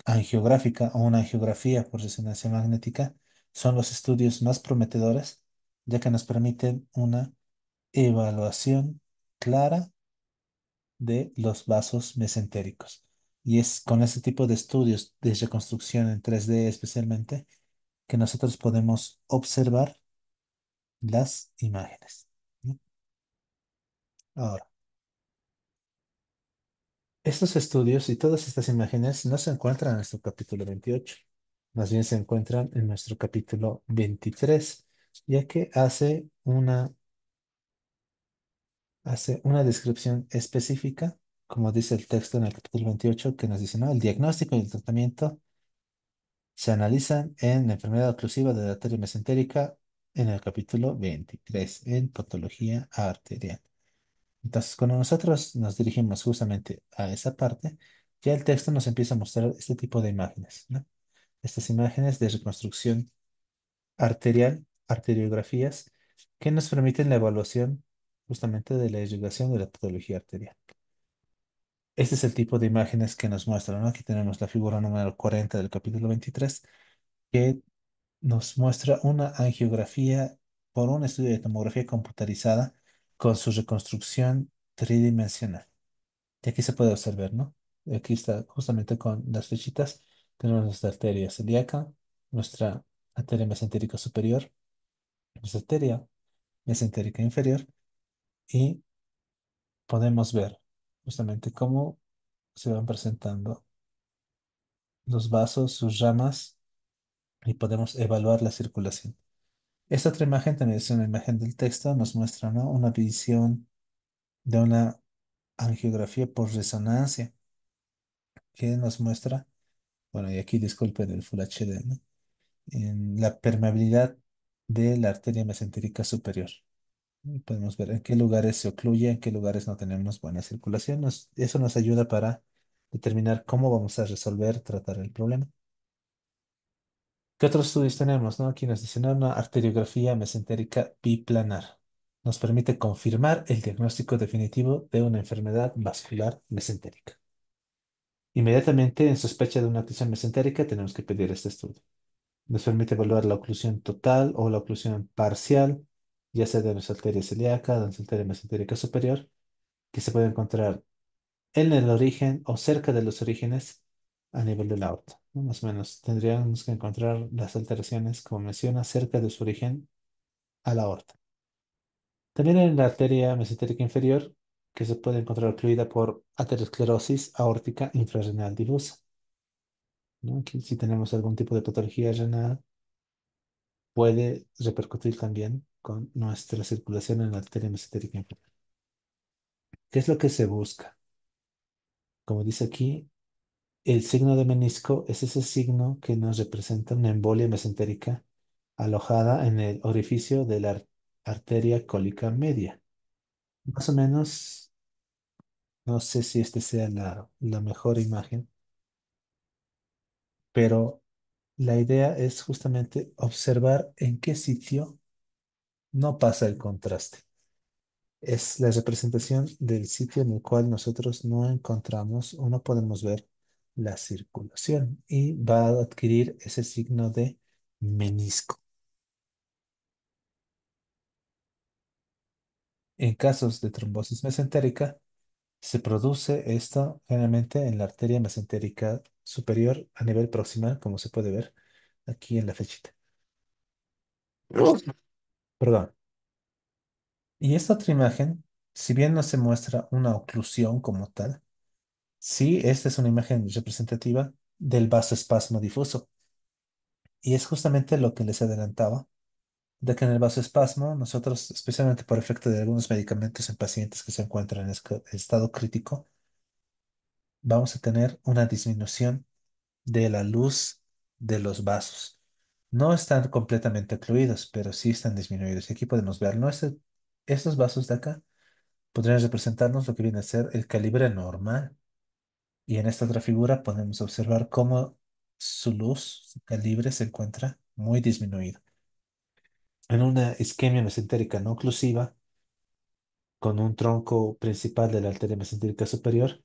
angiográfica o una angiografía por resonancia magnética, son los estudios más prometedores, ya que nos permiten una evaluación clara de los vasos mesentéricos. Y es con ese tipo de estudios de reconstrucción en 3D especialmente que nosotros podemos observar las imágenes, ¿no? Ahora, estos estudios y todas estas imágenes no se encuentran en nuestro capítulo 28, más bien se encuentran en nuestro capítulo 23, ya que hace una descripción específica, como dice el texto en el capítulo 28, que nos dice, ¿no? El diagnóstico y el tratamiento se analizan en la enfermedad oclusiva de la arteria mesentérica en el capítulo 23, en patología arterial. Entonces, cuando nosotros nos dirigimos justamente a esa parte, ya el texto nos empieza a mostrar este tipo de imágenes, ¿no? Estas imágenes de reconstrucción arterial, arteriografías, que nos permiten la evaluación justamente de la irrigación de la patología arterial. Este es el tipo de imágenes que nos muestran, ¿no? Aquí tenemos la figura número 40 del capítulo 23, que nos muestra una angiografía por un estudio de tomografía computarizada con su reconstrucción tridimensional. Y aquí se puede observar, ¿no? Aquí está justamente con las flechitas. Tenemos nuestra arteria celíaca, nuestra arteria mesentérica superior, nuestra arteria mesentérica inferior y podemos ver justamente cómo se van presentando los vasos, sus ramas y podemos evaluar la circulación. Esta otra imagen también es una imagen del texto, nos muestra, ¿no? Una visión de una angiografía por resonancia que nos muestra, bueno, y aquí disculpen el Full HD, ¿no? En la permeabilidad de la arteria mesentérica superior. Y podemos ver en qué lugares se ocluye, en qué lugares no tenemos buena circulación. Eso nos ayuda para determinar cómo vamos a resolver, tratar el problema. ¿Qué otros estudios tenemos, no? Aquí nos dicen una arteriografía mesentérica biplanar. Nos permite confirmar el diagnóstico definitivo de una enfermedad vascular mesentérica. Inmediatamente, en sospecha de una oclusión mesentérica, tenemos que pedir este estudio. Nos permite evaluar la oclusión total o la oclusión parcial, ya sea de nuestra arteria celíaca, de nuestra arteria mesentérica superior, que se puede encontrar en el origen o cerca de los orígenes a nivel de la aorta, ¿no? Más o menos tendríamos que encontrar las alteraciones, como menciona, cerca de su origen a la aorta. También en la arteria mesentérica inferior, que se puede encontrar ocluida por aterosclerosis aórtica infrarrenal difusa, ¿no? Aquí si tenemos algún tipo de patología renal, puede repercutir también con nuestra circulación en la arteria mesentérica inferior. ¿Qué es lo que se busca? Como dice aquí, el signo de menisco es ese signo que nos representa una embolia mesentérica alojada en el orificio de la arteria cólica media. Más o menos, no sé si este sea la mejor imagen, pero la idea es justamente observar en qué sitio no pasa el contraste. Es la representación del sitio en el cual nosotros no encontramos o no podemos ver la circulación y va a adquirir ese signo de menisco. En casos de trombosis mesentérica, se produce esto generalmente en la arteria mesentérica superior a nivel proximal, como se puede ver aquí en la flechita. Perdón. Y esta otra imagen, si bien no se muestra una oclusión como tal, sí, esta es una imagen representativa del vasoespasmo difuso. Y es justamente lo que les adelantaba, de que en el vasoespasmo, nosotros, especialmente por efecto de algunos medicamentos en pacientes que se encuentran en estado crítico, vamos a tener una disminución de la luz de los vasos. No están completamente ocluidos, pero sí están disminuidos. Y aquí podemos ver, ¿no? Estos vasos de acá podría representarnos lo que viene a ser el calibre normal. Y en esta otra figura podemos observar cómo su luz, su calibre se encuentra muy disminuido. En una isquemia mesentérica no oclusiva, con un tronco principal de la arteria mesentérica superior,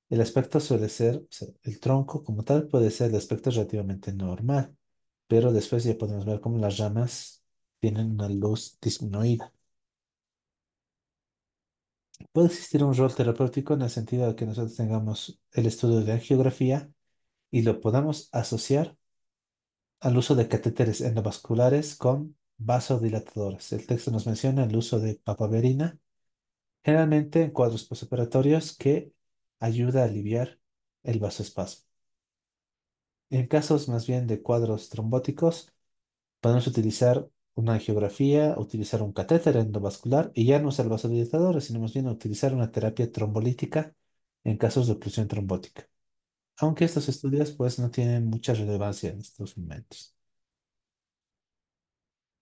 el aspecto suele ser, o sea, el tronco como tal puede ser de aspecto relativamente normal, pero después ya podemos ver cómo las ramas tienen una luz disminuida. Puede existir un rol terapéutico en el sentido de que nosotros tengamos el estudio de angiografía y lo podamos asociar al uso de catéteres endovasculares con vasodilatadores. El texto nos menciona el uso de papaverina, generalmente en cuadros postoperatorios que ayuda a aliviar el vasoespasmo. En casos más bien de cuadros trombóticos, podemos utilizar una angiografía, utilizar un catéter endovascular y ya no usar vasodilatadores, sino más bien utilizar una terapia trombolítica en casos de oclusión trombótica. Aunque estos estudios pues no tienen mucha relevancia en estos momentos.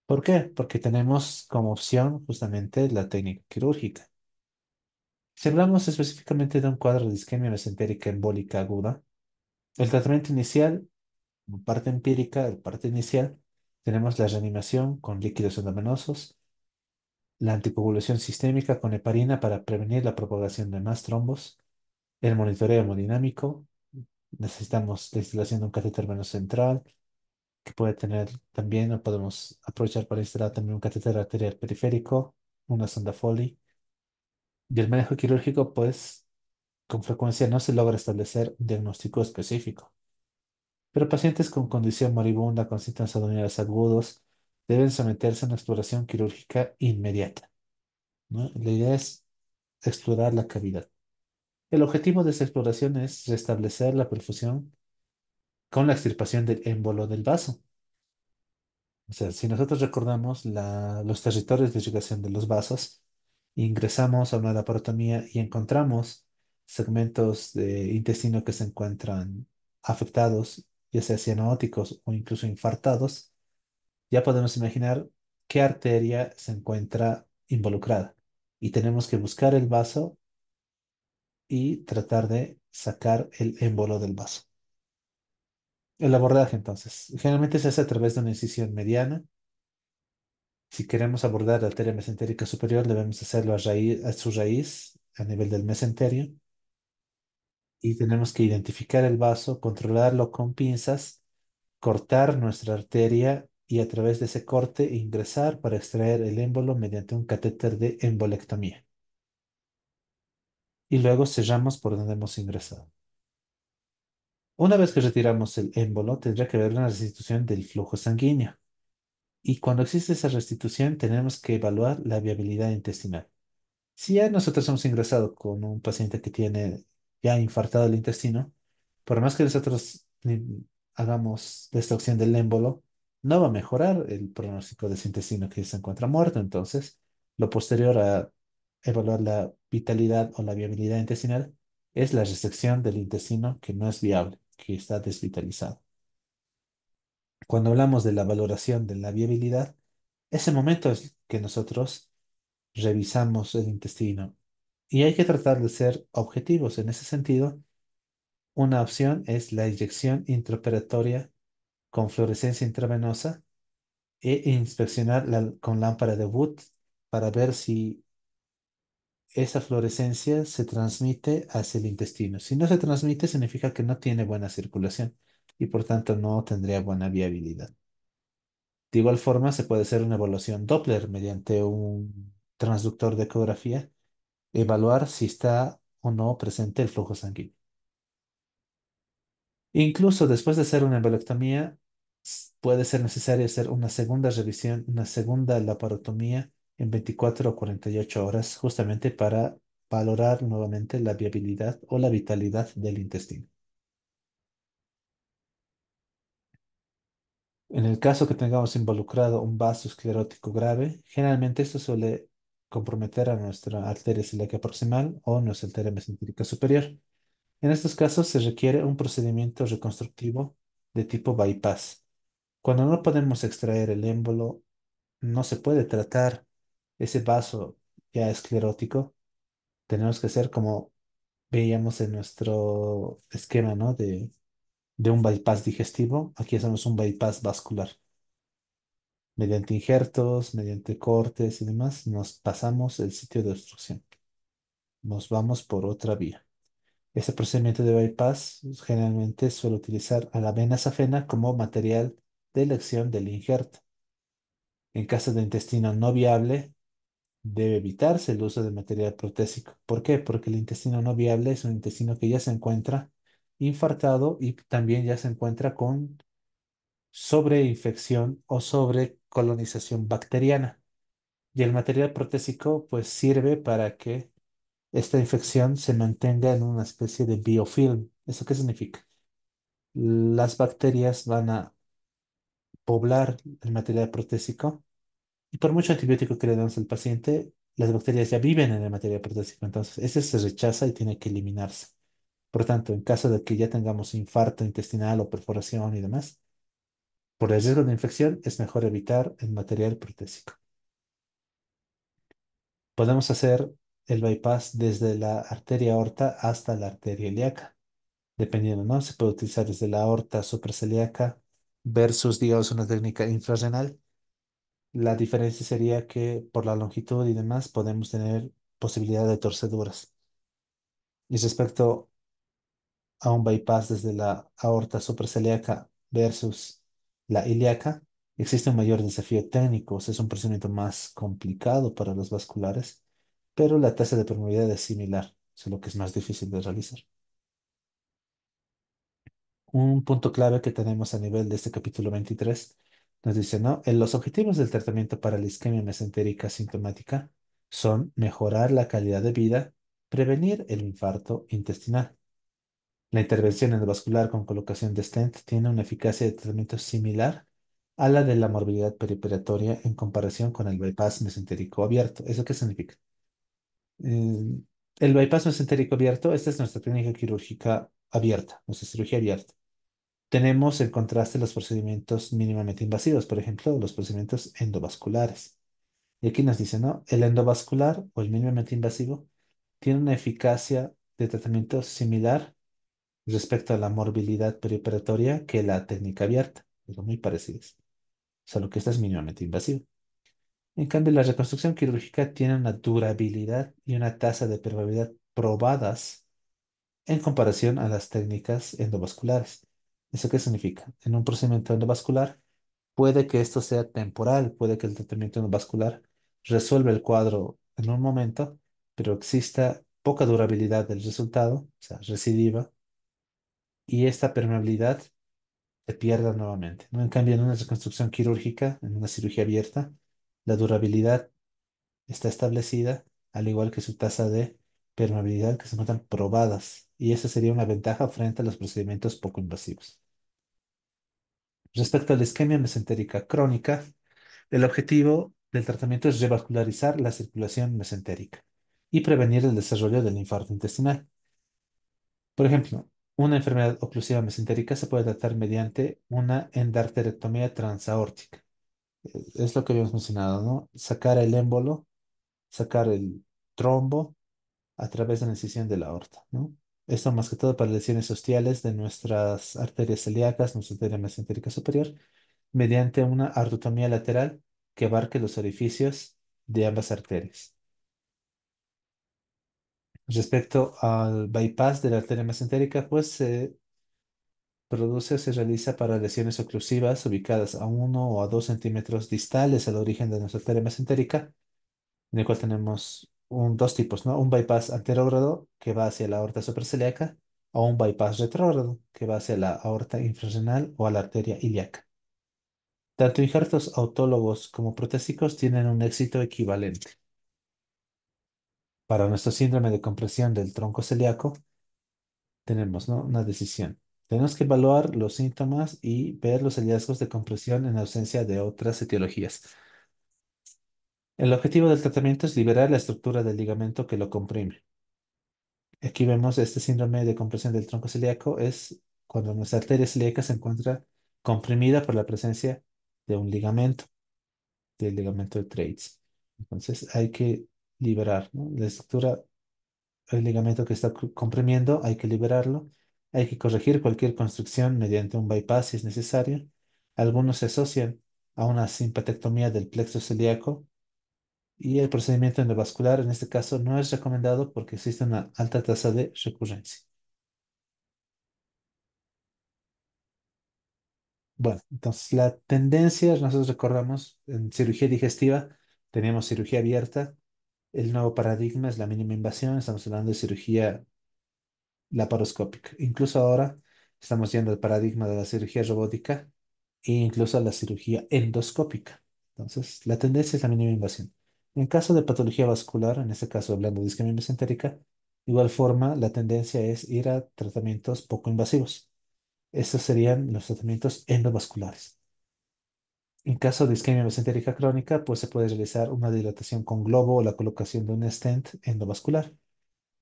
¿Por qué? Porque tenemos como opción justamente la técnica quirúrgica. Si hablamos específicamente de un cuadro de isquemia mesentérica embólica aguda, el tratamiento inicial, como parte empírica, el parte inicial, tenemos la reanimación con líquidos endovenosos, la anticoagulación sistémica con heparina para prevenir la propagación de más trombos, el monitoreo hemodinámico, necesitamos la instalación de un catéter venoso central, que puede tener también, o podemos aprovechar para instalar también un catéter arterial periférico, una sonda Foley. Y el manejo quirúrgico, pues, con frecuencia no se logra establecer un diagnóstico específico. Pero pacientes con condición moribunda, con síntomas abdominales agudos, deben someterse a una exploración quirúrgica inmediata, ¿no? La idea es explorar la cavidad. El objetivo de esta exploración es restablecer la perfusión con la extirpación del émbolo del vaso. O sea, si nosotros recordamos los territorios de irrigación de los vasos, ingresamos a una laparotomía y encontramos segmentos de intestino que se encuentran afectados, ya sea cianóticos o incluso infartados, ya podemos imaginar qué arteria se encuentra involucrada. Y tenemos que buscar el vaso y tratar de sacar el émbolo del vaso. El abordaje, entonces, generalmente se hace a través de una incisión mediana. Si queremos abordar la arteria mesentérica superior, debemos hacerlo a su raíz, a nivel del mesenterio, y tenemos que identificar el vaso, controlarlo con pinzas, cortar nuestra arteria y a través de ese corte ingresar para extraer el émbolo mediante un catéter de embolectomía. Y luego cerramos por donde hemos ingresado. Una vez que retiramos el émbolo, tendría que haber una restitución del flujo sanguíneo. Y cuando existe esa restitución, tenemos que evaluar la viabilidad intestinal. Si ya nosotros hemos ingresado con un paciente que tiene ya infartado el intestino, por más que nosotros hagamos la extracción del émbolo, no va a mejorar el pronóstico de ese intestino que se encuentra muerto. Entonces, lo posterior a evaluar la vitalidad o la viabilidad intestinal es la resección del intestino que no es viable, que está desvitalizado. Cuando hablamos de la valoración de la viabilidad, ese momento es que nosotros revisamos el intestino y hay que tratar de ser objetivos. En ese sentido, una opción es la inyección intraoperatoria con fluorescencia intravenosa e inspeccionar con lámpara de Wood para ver si esa fluorescencia se transmite hacia el intestino. Si no se transmite, significa que no tiene buena circulación y por tanto no tendría buena viabilidad. De igual forma, se puede hacer una evaluación Doppler mediante un transductor de ecografía, evaluar si está o no presente el flujo sanguíneo. Incluso después de hacer una embolectomía, puede ser necesario hacer una segunda revisión, una segunda laparotomía en 24 o 48 horas, justamente para valorar nuevamente la viabilidad o la vitalidad del intestino. En el caso que tengamos involucrado un vaso esclerótico grave, generalmente esto suele comprometer a nuestra arteria ilíaca proximal o nuestra arteria mesentérica superior. En estos casos se requiere un procedimiento reconstructivo de tipo bypass. Cuando no podemos extraer el émbolo, no se puede tratar ese vaso ya esclerótico tenemos que hacer como veíamos en nuestro esquema, ¿no? De un bypass digestivo. Aquí hacemos un bypass vascular. Mediante injertos, mediante cortes y demás, nos pasamos el sitio de obstrucción. Nos vamos por otra vía. Este procedimiento de bypass generalmente suele utilizar a la vena safena como material de elección del injerto. En caso de intestino no viable, debe evitarse el uso de material protésico. ¿Por qué? Porque el intestino no viable es un intestino que ya se encuentra infartado y también ya se encuentra con sobreinfección o sobrecolonización bacteriana. Y el material protésico pues sirve para que esta infección se mantenga en una especie de biofilm. ¿Eso qué significa? Las bacterias van a poblar el material protésico y por mucho antibiótico que le damos al paciente, las bacterias ya viven en el material protésico. Entonces, ese se rechaza y tiene que eliminarse. Por tanto, en caso de que ya tengamos infarto intestinal o perforación y demás, por el riesgo de infección es mejor evitar el material protésico. Podemos hacer el bypass desde la arteria aorta hasta la arteria ilíaca, dependiendo, ¿no? Se puede utilizar desde la aorta supracelíaca versus, digamos, una técnica infrarrenal. La diferencia sería que por la longitud y demás podemos tener posibilidad de torceduras. Y respecto a un bypass desde la aorta supracelíaca versus la ilíaca, existe un mayor desafío técnico. O sea, es un procedimiento más complicado para los vasculares, pero la tasa de permeabilidad es similar, solo que es más difícil de realizar. Un punto clave que tenemos a nivel de este capítulo 23 nos dice, ¿no? Los objetivos del tratamiento para la isquemia mesentérica sintomática son mejorar la calidad de vida, prevenir el infarto intestinal. La intervención endovascular con colocación de stent tiene una eficacia de tratamiento similar a la de la morbilidad perioperatoria en comparación con el bypass mesentérico abierto. ¿Eso qué significa? Eh, el bypass mesentérico abierto, esta es nuestra técnica quirúrgica abierta, nuestra cirugía abierta. Tenemos en contraste los procedimientos mínimamente invasivos, por ejemplo, los procedimientos endovasculares. Y aquí nos dice, ¿no? El endovascular o el mínimamente invasivo tiene una eficacia de tratamiento similar respecto a la morbilidad perioperatoria que la técnica abierta, pero muy parecidas, solo que esta es mínimamente invasiva. En cambio, la reconstrucción quirúrgica tiene una durabilidad y una tasa de permeabilidad probadas en comparación a las técnicas endovasculares. ¿Eso qué significa? En un procedimiento endovascular, puede que esto sea temporal, puede que el tratamiento endovascular resuelva el cuadro en un momento, pero exista poca durabilidad del resultado, o sea, recidiva, y esta permeabilidad se pierda nuevamente, ¿no? En cambio, en una reconstrucción quirúrgica, en una cirugía abierta, la durabilidad está establecida, al igual que su tasa de permeabilidad que se notan probadas, y esa sería una ventaja frente a los procedimientos poco invasivos. Respecto a la isquemia mesentérica crónica, el objetivo del tratamiento es revascularizar la circulación mesentérica y prevenir el desarrollo del infarto intestinal. Por ejemplo, una enfermedad oclusiva mesentérica se puede tratar mediante una endarterectomía transaórtica. Es lo que habíamos mencionado, ¿no? Sacar el émbolo, sacar el trombo a través de la incisión de la aorta, ¿no? Esto más que todo para lesiones ostiales de nuestras arterias celíacas, nuestra arteria mesentérica superior, mediante una artrotomía lateral que abarque los orificios de ambas arterias. Respecto al bypass de la arteria mesentérica, pues se produce o se realiza para lesiones oclusivas ubicadas a 1 o a 2 centímetros distales al origen de nuestra arteria mesentérica, en el cual tenemos dos tipos, ¿no? Un bypass anterógrado que va hacia la aorta supracelíaca o un bypass retrógrado que va hacia la aorta infrarrenal o a la arteria ilíaca. Tanto injertos autólogos como protésicos tienen un éxito equivalente. Para nuestro síndrome de compresión del tronco celíaco, tenemos, ¿no? Una decisión. Tenemos que evaluar los síntomas y ver los hallazgos de compresión en ausencia de otras etiologías. El objetivo del tratamiento es liberar la estructura del ligamento que lo comprime. Aquí vemos este síndrome de compresión del tronco celíaco es cuando nuestra arteria celíaca se encuentra comprimida por la presencia de un ligamento, del ligamento de Treitz. Entonces hay que liberar, ¿no? La estructura el ligamento que está comprimiendo, hay que liberarlo. Hay que corregir cualquier construcción mediante un bypass si es necesario. Algunos se asocian a una simpatectomía del plexo celíaco y el procedimiento endovascular en este caso no es recomendado porque existe una alta tasa de recurrencia. Bueno, entonces la tendencia, nosotros recordamos, en cirugía digestiva teníamos cirugía abierta. El nuevo paradigma es la mínima invasión, estamos hablando de cirugía laparoscópica. Incluso ahora estamos yendo al paradigma de la cirugía robótica e incluso a la cirugía endoscópica. Entonces, la tendencia es la mínima invasión. En caso de patología vascular, en este caso hablando de isquemia mesentérica, igual forma, la tendencia es ir a tratamientos poco invasivos. Estos serían los tratamientos endovasculares. En caso de isquemia mesentérica crónica, pues se puede realizar una dilatación con globo o la colocación de un stent endovascular.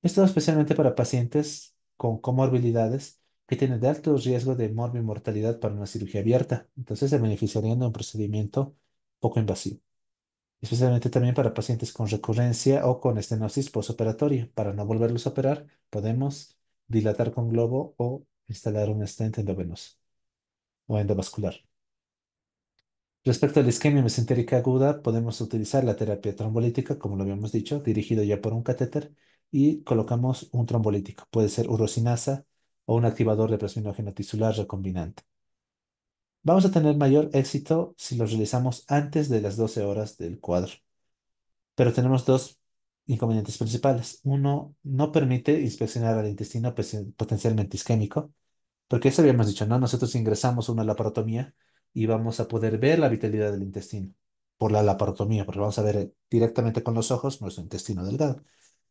Esto especialmente para pacientes con comorbilidades que tienen de alto riesgo de morbimortalidad para una cirugía abierta. Entonces se beneficiarían de un procedimiento poco invasivo. Especialmente también para pacientes con recurrencia o con estenosis posoperatoria. Para no volverlos a operar, podemos dilatar con globo o instalar un stent endovenoso o endovascular. Respecto a la isquemia mesentérica aguda, podemos utilizar la terapia trombolítica, como lo habíamos dicho, dirigido ya por un catéter, y colocamos un trombolítico. Puede ser urosinasa o un activador de plasminógeno tisular recombinante. Vamos a tener mayor éxito si lo realizamos antes de las 12 horas del cuadro, pero tenemos dos inconvenientes principales. Uno, no permite inspeccionar al intestino potencialmente isquémico. Porque eso habíamos dicho, ¿no? Nosotros ingresamos una laparotomía y vamos a poder ver la vitalidad del intestino por la laparotomía, porque vamos a ver directamente con los ojos nuestro intestino delgado.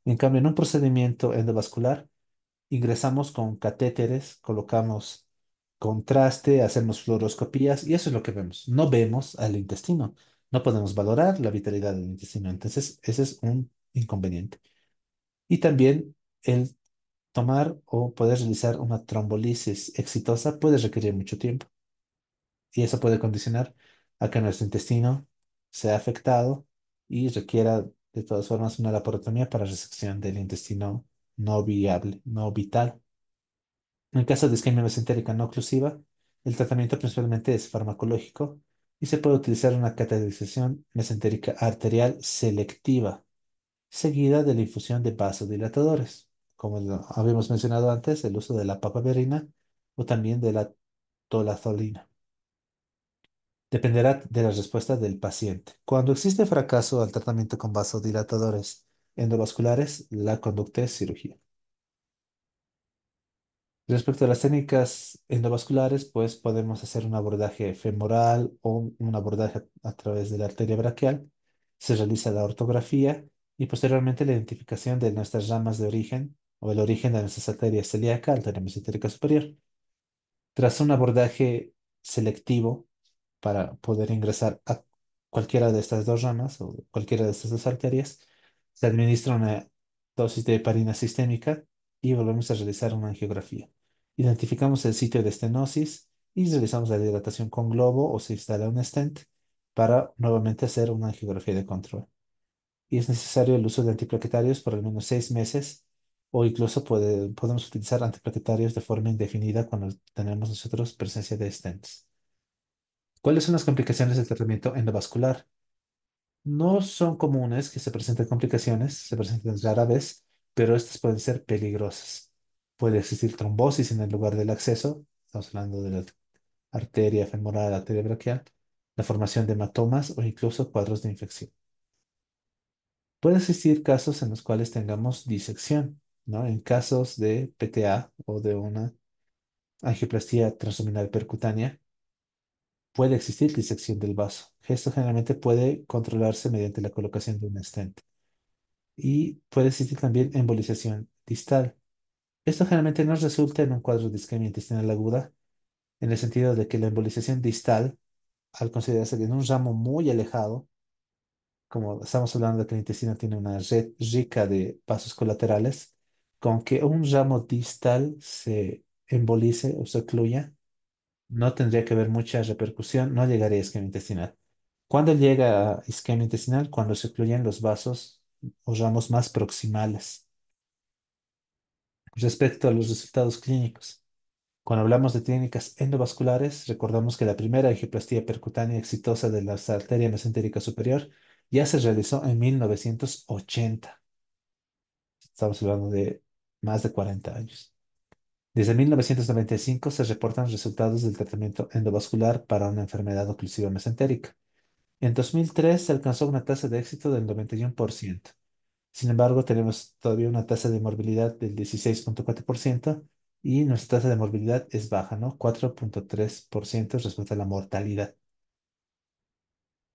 En cambio, en un procedimiento endovascular, ingresamos con catéteres, colocamos contraste, hacemos fluoroscopías y eso es lo que vemos. No vemos al intestino, no podemos valorar la vitalidad del intestino. Entonces, ese es un inconveniente. Y también el tomar o poder realizar una trombolisis exitosa puede requerir mucho tiempo y eso puede condicionar a que nuestro intestino sea afectado y requiera de todas formas una laparotomía para resección del intestino no viable, no vital. En caso de isquemia mesentérica no oclusiva, el tratamiento principalmente es farmacológico y se puede utilizar una cateterización mesentérica arterial selectiva seguida de la infusión de vasodilatadores, como lo habíamos mencionado antes, el uso de la papaverina o también de la tolazolina. Dependerá de la respuesta del paciente. Cuando existe fracaso al tratamiento con vasodilatadores endovasculares, la conducta es cirugía. Respecto a las técnicas endovasculares, pues podemos hacer un abordaje femoral o un abordaje a través de la arteria braquial. Se realiza la ortografía y posteriormente la identificación de nuestras ramas de origen o el origen de nuestras arterias celíaca, arteria mesentérica superior. Tras un abordaje selectivo para poder ingresar a cualquiera de estas dos ramas o cualquiera de estas dos arterias, se administra una dosis de heparina sistémica y volvemos a realizar una angiografía. Identificamos el sitio de estenosis y realizamos la dilatación con globo o se instala un stent para nuevamente hacer una angiografía de control. Y es necesario el uso de antiplaquetarios por al menos 6 meses o incluso podemos utilizar antiplaquetarios de forma indefinida cuando tenemos nosotros presencia de stents. ¿Cuáles son las complicaciones del tratamiento endovascular? No son comunes que se presenten complicaciones, se presentan rara vez, pero estas pueden ser peligrosas. Puede existir trombosis en el lugar del acceso, estamos hablando de la arteria femoral, arteria braquial, la formación de hematomas o incluso cuadros de infección. Puede existir casos en los cuales tengamos disección, ¿no? En casos de PTA o de una angioplastía transluminal percutánea, puede existir disección del vaso. Esto generalmente puede controlarse mediante la colocación de un stent. Y puede existir también embolización distal. Esto generalmente no resulta en un cuadro de isquemia intestinal aguda, en el sentido de que la embolización distal, al considerarse en un ramo muy alejado, como estamos hablando de que el intestino tiene una red rica de vasos colaterales, con que un ramo distal se embolice o se ocluya, no tendría que haber mucha repercusión, no llegaría a isquemia intestinal. ¿Cuándo llega a isquemia intestinal? Cuando se ocluyen los vasos o ramos más proximales. Respecto a los resultados clínicos, cuando hablamos de técnicas endovasculares, recordamos que la primera angioplastía percutánea exitosa de la arteria mesentérica superior ya se realizó en 1980. Estamos hablando de más de 40 años. Desde 1995 se reportan resultados del tratamiento endovascular para una enfermedad oclusiva mesentérica. En 2003 se alcanzó una tasa de éxito del 91%. Sin embargo, tenemos todavía una tasa de morbilidad del 16,4% y nuestra tasa de morbilidad es baja, ¿no? 4,3% respecto a la mortalidad.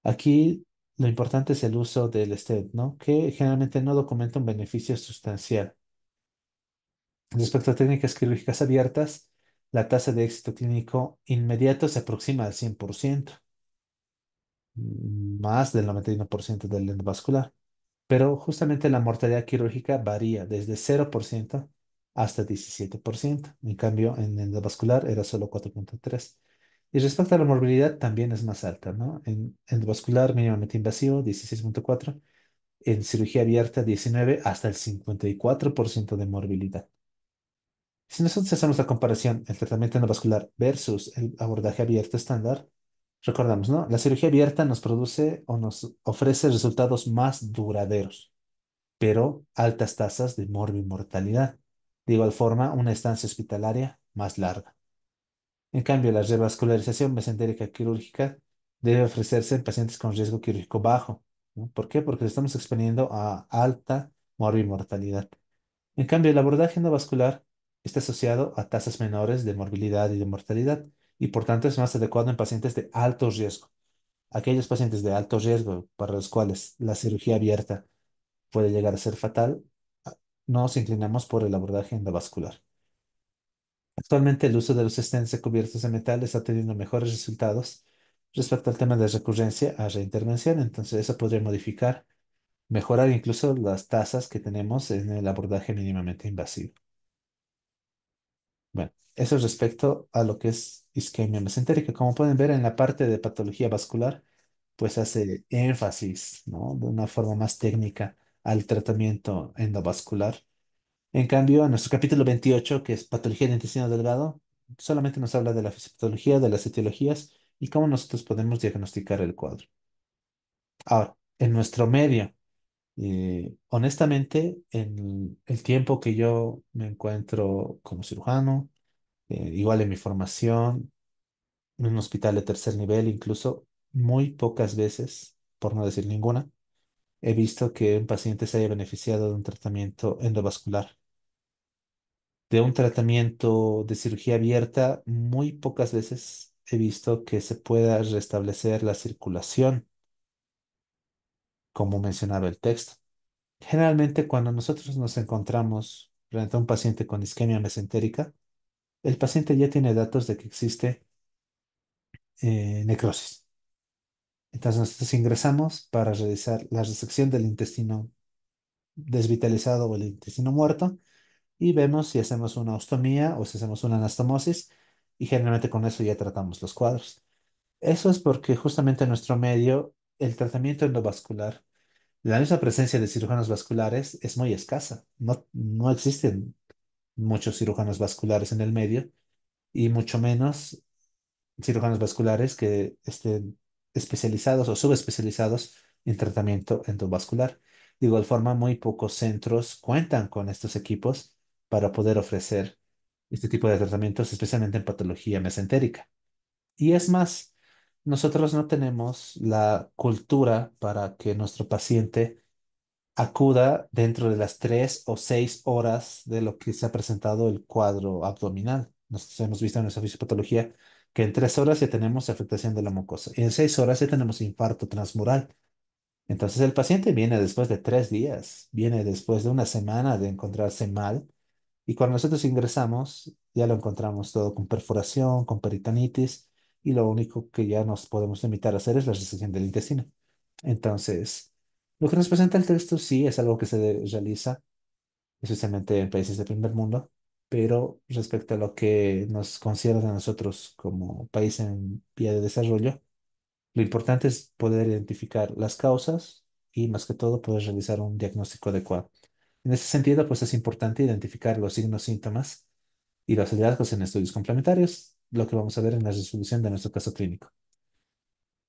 Aquí lo importante es el uso del stent, ¿no? Que generalmente no documenta un beneficio sustancial. Respecto a técnicas quirúrgicas abiertas, la tasa de éxito clínico inmediato se aproxima al 100%, más del 91% del endovascular. Pero justamente la mortalidad quirúrgica varía desde 0% hasta 17%. En cambio, en endovascular era solo 4,3%. Y respecto a la morbilidad, también es más alta, ¿no? En endovascular mínimamente invasivo, 16,4%. En cirugía abierta, 19 hasta el 54% de morbilidad. Si nosotros hacemos la comparación, el tratamiento endovascular versus el abordaje abierto estándar, recordamos, ¿no? La cirugía abierta nos produce o nos ofrece resultados más duraderos, pero altas tasas de mortalidad. De igual forma, una estancia hospitalaria más larga. En cambio, la revascularización mesentérica quirúrgica debe ofrecerse en pacientes con riesgo quirúrgico bajo, ¿no? ¿Por qué? Porque le estamos exponiendo a alta mortalidad. En cambio, el abordaje endovascular está asociado a tasas menores de morbilidad y de mortalidad y por tanto es más adecuado en pacientes de alto riesgo. Aquellos pacientes de alto riesgo para los cuales la cirugía abierta puede llegar a ser fatal, nos inclinamos por el abordaje endovascular. Actualmente el uso de los stents cubiertos de metal está teniendo mejores resultados respecto al tema de recurrencia a reintervención, entonces eso podría modificar, mejorar incluso las tasas que tenemos en el abordaje mínimamente invasivo. Bueno, eso es respecto a lo que es isquemia mesentérica. Como pueden ver en la parte de patología vascular, pues hace énfasis, ¿no? De una forma más técnica al tratamiento endovascular. En cambio, en nuestro capítulo 28, que es patología del intestino delgado, solamente nos habla de la fisiopatología, de las etiologías y cómo nosotros podemos diagnosticar el cuadro. Ahora, en nuestro medio, honestamente, en el tiempo que yo me encuentro como cirujano, igual en mi formación, en un hospital de tercer nivel, incluso muy pocas veces, por no decir ninguna, he visto que un paciente se haya beneficiado de un tratamiento endovascular. De un tratamiento de cirugía abierta, muy pocas veces he visto que se pueda restablecer la circulación, como mencionaba el texto. Generalmente, cuando nosotros nos encontramos frente a un paciente con isquemia mesentérica, el paciente ya tiene datos de que existe necrosis. Entonces nosotros ingresamos para realizar la resección del intestino desvitalizado o el intestino muerto y vemos si hacemos una ostomía o si hacemos una anastomosis y generalmente con eso ya tratamos los cuadros. Eso es porque justamente en nuestro medio el tratamiento endovascular, la misma presencia de cirujanos vasculares es muy escasa. No existen muchos cirujanos vasculares en el medio y mucho menos cirujanos vasculares que estén especializados o subespecializados en tratamiento endovascular. De igual forma, muy pocos centros cuentan con estos equipos para poder ofrecer este tipo de tratamientos, especialmente en patología mesentérica. Y es más, nosotros no tenemos la cultura para que nuestro paciente acuda dentro de las 3 o 6 horas de lo que se ha presentado el cuadro abdominal. Nosotros hemos visto en nuestra fisiopatología que en 3 horas ya tenemos afectación de la mucosa y en 6 horas ya tenemos infarto transmural. Entonces el paciente viene después de 3 días, viene después de una semana de encontrarse mal y cuando nosotros ingresamos ya lo encontramos todo con perforación, con peritonitis y lo único que ya nos podemos limitar a hacer es la resección del intestino. Entonces, lo que nos presenta el texto sí es algo que realiza, especialmente en países de primer mundo, pero respecto a lo que nos concierne a nosotros como país en vía de desarrollo, lo importante es poder identificar las causas y más que todo poder realizar un diagnóstico adecuado. En ese sentido, pues es importante identificar los signos, síntomas y los hallazgos en estudios complementarios, lo que vamos a ver en la resolución de nuestro caso clínico.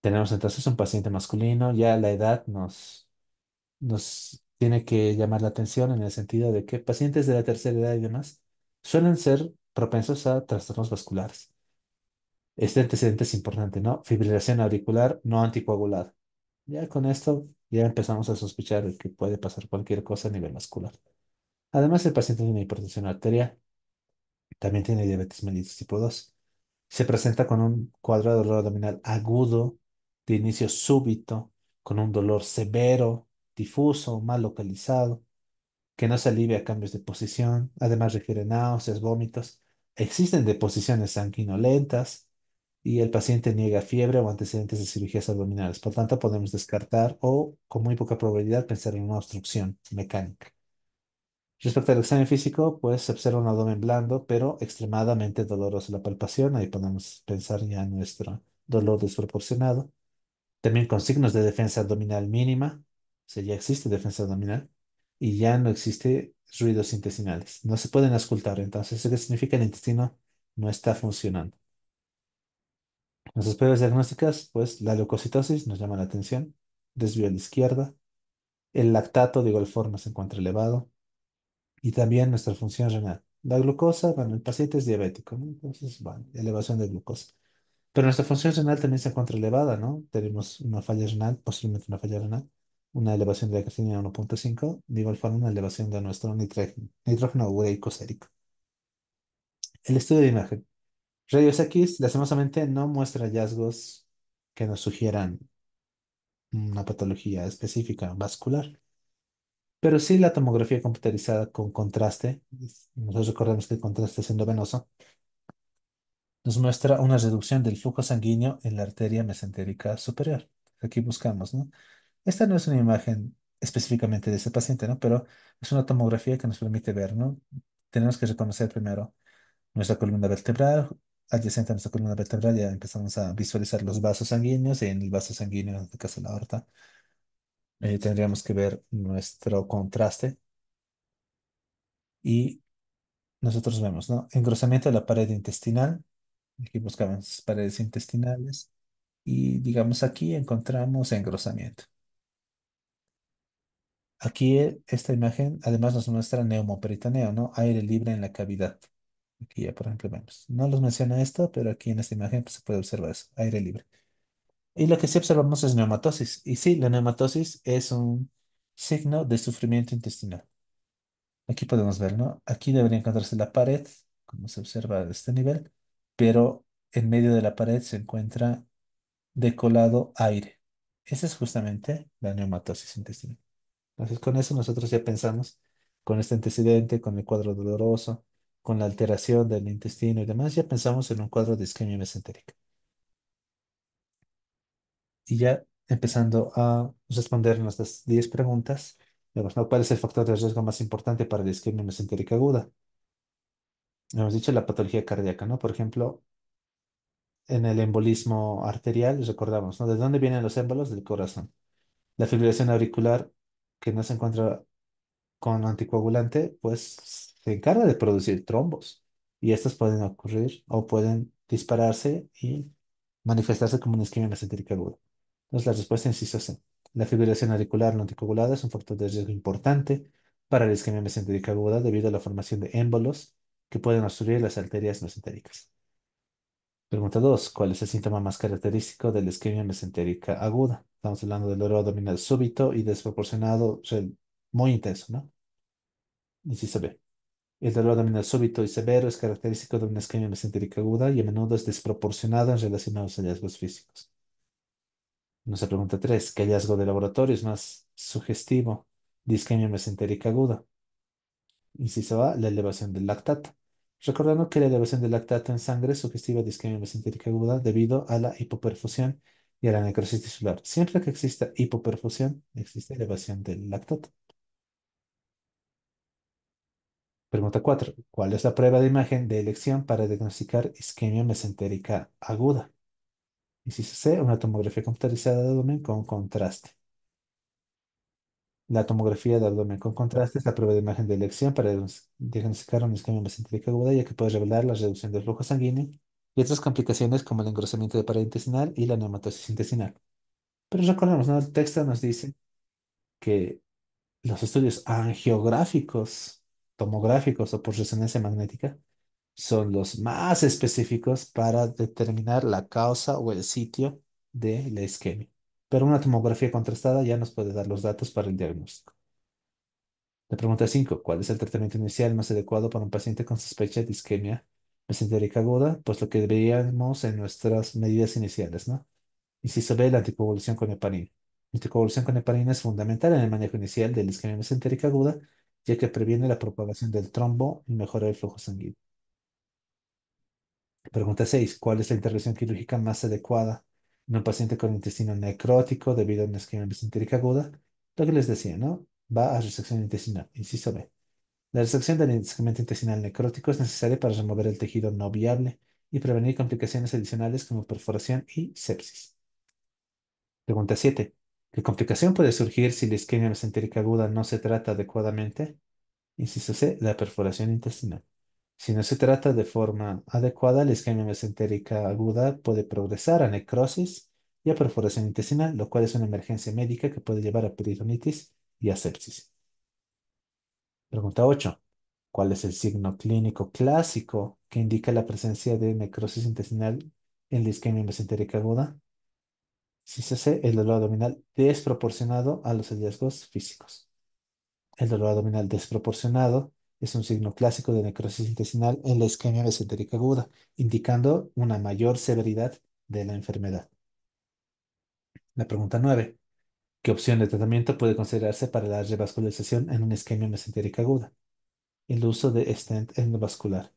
Tenemos entonces un paciente masculino, ya la edad nos tiene que llamar la atención en el sentido de que pacientes de la tercera edad y demás suelen ser propensos a trastornos vasculares. Este antecedente es importante, ¿no? Fibrilación auricular no anticoagulada. Ya con esto ya empezamos a sospechar de que puede pasar cualquier cosa a nivel vascular. Además, el paciente tiene hipertensión arterial, también tiene diabetes mellitus tipo 2. Se presenta con un cuadro de dolor abdominal agudo, de inicio súbito, con un dolor severo, difuso, mal localizado, que no se alivia a cambios de posición. Además, requiere náuseas, vómitos. Existen deposiciones sanguinolentas y el paciente niega fiebre o antecedentes de cirugías abdominales. Por tanto, podemos descartar o, con muy poca probabilidad, pensar en una obstrucción mecánica. Respecto al examen físico, pues se observa un abdomen blando, pero extremadamente doloroso la palpación. Ahí podemos pensar ya en nuestro dolor desproporcionado. También con signos de defensa abdominal mínima, o sea, ya existe defensa abdominal y ya no existe ruidos intestinales. No se pueden auscultar, entonces, ¿eso qué significa? El intestino no está funcionando. Las pruebas diagnósticas, pues la leucocitosis nos llama la atención, desvío a la izquierda, el lactato de igual forma se encuentra elevado y también nuestra función renal. La glucosa, bueno, el paciente es diabético, ¿no? Entonces, bueno, elevación de glucosa. Pero nuestra función renal también se encuentra elevada, ¿no? Tenemos una falla renal, posiblemente una falla renal, una elevación de la creatinina 1,5, de igual forma una elevación de nuestro nitrógeno ureico sérico. El estudio de imagen. Rayos X, lastimosamente, no muestra hallazgos que nos sugieran una patología específica vascular, pero sí la tomografía computarizada con contraste, nosotros recordemos que el contraste es endovenoso, nos muestra una reducción del flujo sanguíneo en la arteria mesentérica superior. Aquí buscamos, ¿no? Esta no es una imagen específicamente de ese paciente, ¿no? Pero es una tomografía que nos permite ver, ¿no? Tenemos que reconocer primero nuestra columna vertebral. Adyacente a nuestra columna vertebral ya empezamos a visualizar los vasos sanguíneos y en el vaso sanguíneo, en este caso la aorta, tendríamos que ver nuestro contraste y nosotros vemos, ¿no? Engrosamiento de la pared intestinal. Aquí buscamos paredes intestinales y digamos aquí encontramos engrosamiento. Aquí esta imagen además nos muestra neumoperitoneo, ¿no? Aire libre en la cavidad. Aquí ya, por ejemplo, vemos. No los menciona esto, pero aquí en esta imagen pues, se puede observar eso, aire libre. Y lo que sí observamos es neumatosis. Y sí, la neumatosis es un signo de sufrimiento intestinal. Aquí podemos ver, ¿no? Aquí debería encontrarse la pared, como se observa de este nivel, pero en medio de la pared se encuentra decolado aire. Esa es justamente la neumatosis intestinal. Entonces, con eso nosotros ya pensamos, con este antecedente, con el cuadro doloroso, con la alteración del intestino y demás, ya pensamos en un cuadro de isquemia mesentérica. Y ya empezando a responder nuestras 10 preguntas, vemos, ¿no? ¿Cuál es el factor de riesgo más importante para la isquemia mesentérica aguda? Hemos dicho la patología cardíaca, ¿no? Por ejemplo, en el embolismo arterial, recordamos, ¿no? ¿De dónde vienen los émbolos? Del corazón. La fibrilación auricular, que no se encuentra con anticoagulante, pues se encarga de producir trombos. Y estos pueden ocurrir o pueden dispararse y manifestarse como una isquemia mesentérica aguda. Entonces, la respuesta inciso C. La fibrilación auricular no anticoagulada es un factor de riesgo importante para la isquemia mesentérica aguda debido a la formación de émbolos que pueden obstruir las arterias mesentéricas. Pregunta 2. ¿Cuál es el síntoma más característico de la isquemia mesentérica aguda? Estamos hablando del dolor abdominal súbito y desproporcionado, o sea, muy intenso, ¿no? Inciso B. El dolor abdominal súbito y severo es característico de una isquemia mesentérica aguda y a menudo es desproporcionado en relación a los hallazgos físicos. Nuestra pregunta 3. ¿Qué hallazgo de laboratorio es más sugestivo de isquemia mesentérica aguda? Inciso A, la elevación del lactato. Recordando que la elevación del lactato en sangre es sugestiva de isquemia mesentérica aguda debido a la hipoperfusión y a la necrosis tisular. Siempre que exista hipoperfusión, existe elevación del lactato. Pregunta 4. ¿Cuál es la prueba de imagen de elección para diagnosticar isquemia mesentérica aguda? Inciso C, una tomografía computarizada de abdomen con contraste. La tomografía de abdomen con contraste es la prueba de imagen de elección para diagnosticar una isquemia mesentérica aguda, ya que puede revelar la reducción del flujo sanguíneo y otras complicaciones como el engrosamiento de pared intestinal y la neumatosis intestinal. Pero recordemos, ¿no? El texto nos dice que los estudios angiográficos, tomográficos o por resonancia magnética son los más específicos para determinar la causa o el sitio de la isquemia. Pero una tomografía contrastada ya nos puede dar los datos para el diagnóstico. La pregunta 5: ¿cuál es el tratamiento inicial más adecuado para un paciente con sospecha de isquemia mesentérica aguda? Pues lo que veíamos en nuestras medidas iniciales, ¿no? Inciso B, la anticoagulación con heparina. La anticoagulación con heparina es fundamental en el manejo inicial de la isquemia mesentérica aguda, ya que previene la propagación del trombo y mejora el flujo sanguíneo. Pregunta 6: ¿cuál es la intervención quirúrgica más adecuada en un paciente con intestino necrótico debido a una isquemia mesentérica aguda? Lo que les decía, ¿no? Va a resección intestinal. Inciso B. La resección del segmento intestinal necrótico es necesaria para remover el tejido no viable y prevenir complicaciones adicionales como perforación y sepsis. Pregunta 7: ¿qué complicación puede surgir si la isquemia mesentérica aguda no se trata adecuadamente? Inciso C, la perforación intestinal. Si no se trata de forma adecuada, la isquemia mesentérica aguda puede progresar a necrosis y a perforación intestinal, lo cual es una emergencia médica que puede llevar a peritonitis y a sepsis. Pregunta 8: ¿cuál es el signo clínico clásico que indica la presencia de necrosis intestinal en la isquemia mesentérica aguda? Si se hace el dolor abdominal desproporcionado a los hallazgos físicos. El dolor abdominal desproporcionado es un signo clásico de necrosis intestinal en la isquemia mesentérica aguda, indicando una mayor severidad de la enfermedad. La pregunta 9: ¿qué opción de tratamiento puede considerarse para la revascularización en una isquemia mesentérica aguda? El uso de stent endovascular.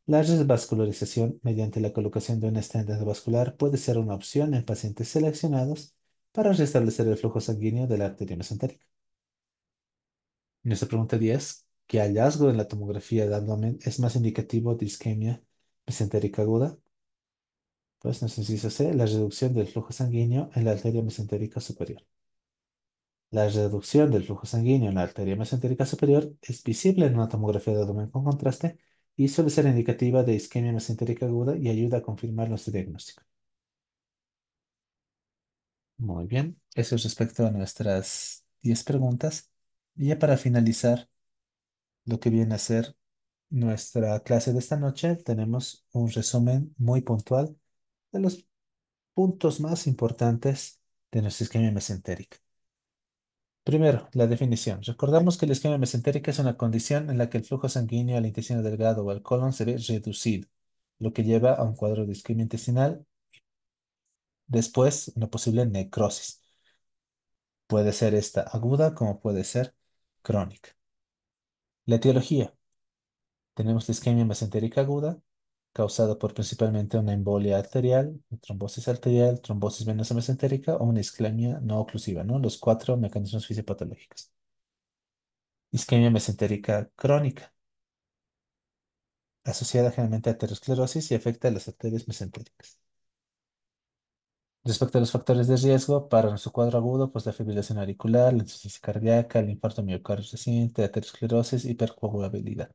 La revascularización mediante la colocación de un stent endovascular puede ser una opción en pacientes seleccionados para restablecer el flujo sanguíneo de la arteria mesentérica. Nuestra pregunta 10: ¿qué hallazgo en la tomografía de abdomen es más indicativo de isquemia mesentérica aguda? Pues nos inciso C, la reducción del flujo sanguíneo en la arteria mesentérica superior. La reducción del flujo sanguíneo en la arteria mesentérica superior es visible en una tomografía de abdomen con contraste y suele ser indicativa de isquemia mesentérica aguda y ayuda a confirmar nuestro diagnóstico. Muy bien, eso es respecto a nuestras 10 preguntas. Y ya para finalizar lo que viene a ser nuestra clase de esta noche, tenemos un resumen muy puntual de los puntos más importantes de nuestra isquemia mesentérica. Primero, la definición. Recordamos que la isquemia mesentérica es una condición en la que el flujo sanguíneo al intestino delgado o al colon se ve reducido, lo que lleva a un cuadro de isquemia intestinal, después una posible necrosis. Puede ser esta aguda como puede ser crónica. La etiología. Tenemos la isquemia mesentérica aguda, causada por principalmente una embolia arterial, trombosis venosa mesentérica o una isquemia no oclusiva, ¿no? Los cuatro mecanismos fisiopatológicos. Isquemia mesentérica crónica, asociada generalmente a aterosclerosis y afecta a las arterias mesentéricas. Respecto a los factores de riesgo para nuestro cuadro agudo, pues la fibrilación auricular, la insuficiencia cardíaca, el infarto miocardio reciente, aterosclerosis, hipercoagulabilidad.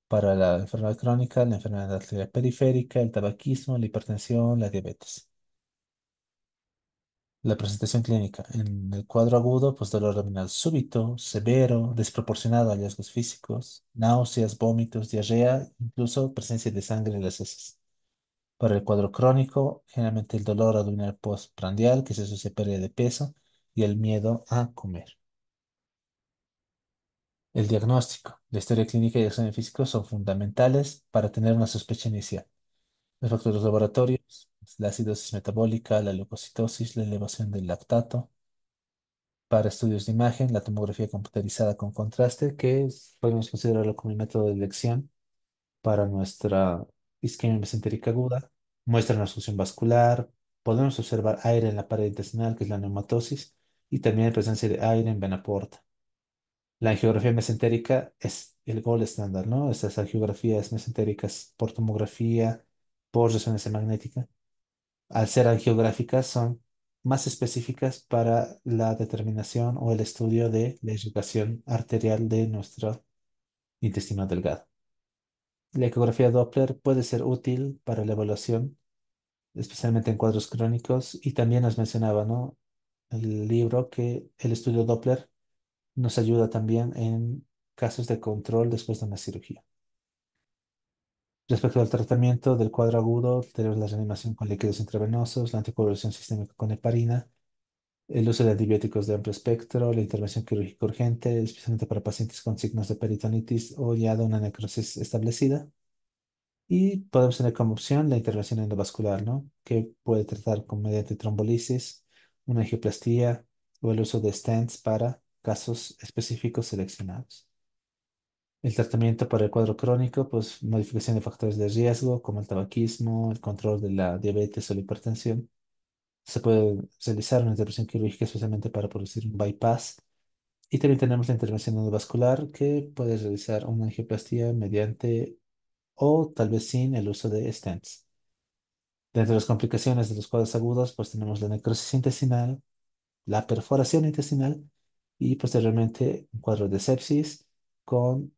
Para la enfermedad crónica, la enfermedad arterial periférica, el tabaquismo, la hipertensión, la diabetes. La presentación clínica. En el cuadro agudo, pues dolor abdominal súbito, severo, desproporcionado a hallazgos físicos, náuseas, vómitos, diarrea, incluso presencia de sangre en las heces. Para el cuadro crónico, generalmente el dolor abdominal postprandial, que se asocia a pérdida de peso, y el miedo a comer. El diagnóstico. La historia clínica y el examen físico son fundamentales para tener una sospecha inicial. Los factores laboratorios, la acidosis metabólica, la leucocitosis, la elevación del lactato. Para estudios de imagen, la tomografía computarizada con contraste, podemos considerarlo como el método de elección para nuestra isquemia mesentérica aguda. Muestra una succión vascular. Podemos observar aire en la pared intestinal, que es la neumatosis, y también presencia de aire en vena porta. La angiografía mesentérica es el gold estándar, ¿no? Estas angiografías mesentéricas por tomografía, por resonancia magnética, al ser angiográficas, son más específicas para la determinación o el estudio de la irrigación arterial de nuestro intestino delgado. La ecografía Doppler puede ser útil para la evaluación, especialmente en cuadros crónicos, y también nos mencionaba, ¿no? El libro que el estudio Doppler nos ayuda también en casos de control después de una cirugía. Respecto al tratamiento del cuadro agudo, tenemos la reanimación con líquidos intravenosos, la anticoagulación sistémica con heparina, el uso de antibióticos de amplio espectro, la intervención quirúrgica urgente, especialmente para pacientes con signos de peritonitis o ya de una necrosis establecida. Y podemos tener como opción la intervención endovascular, ¿no? Que puede tratar con mediante trombolisis, una angioplastía o el uso de stents para casos específicos seleccionados. El tratamiento para el cuadro crónico, pues modificación de factores de riesgo como el tabaquismo, el control de la diabetes o la hipertensión. Se puede realizar una intervención quirúrgica especialmente para producir un bypass. Y también tenemos la intervención endovascular que puede realizar una angioplastía mediante o tal vez sin el uso de stents. Dentro de las complicaciones de los cuadros agudos, pues tenemos la necrosis intestinal, la perforación intestinal y posteriormente un cuadro de sepsis con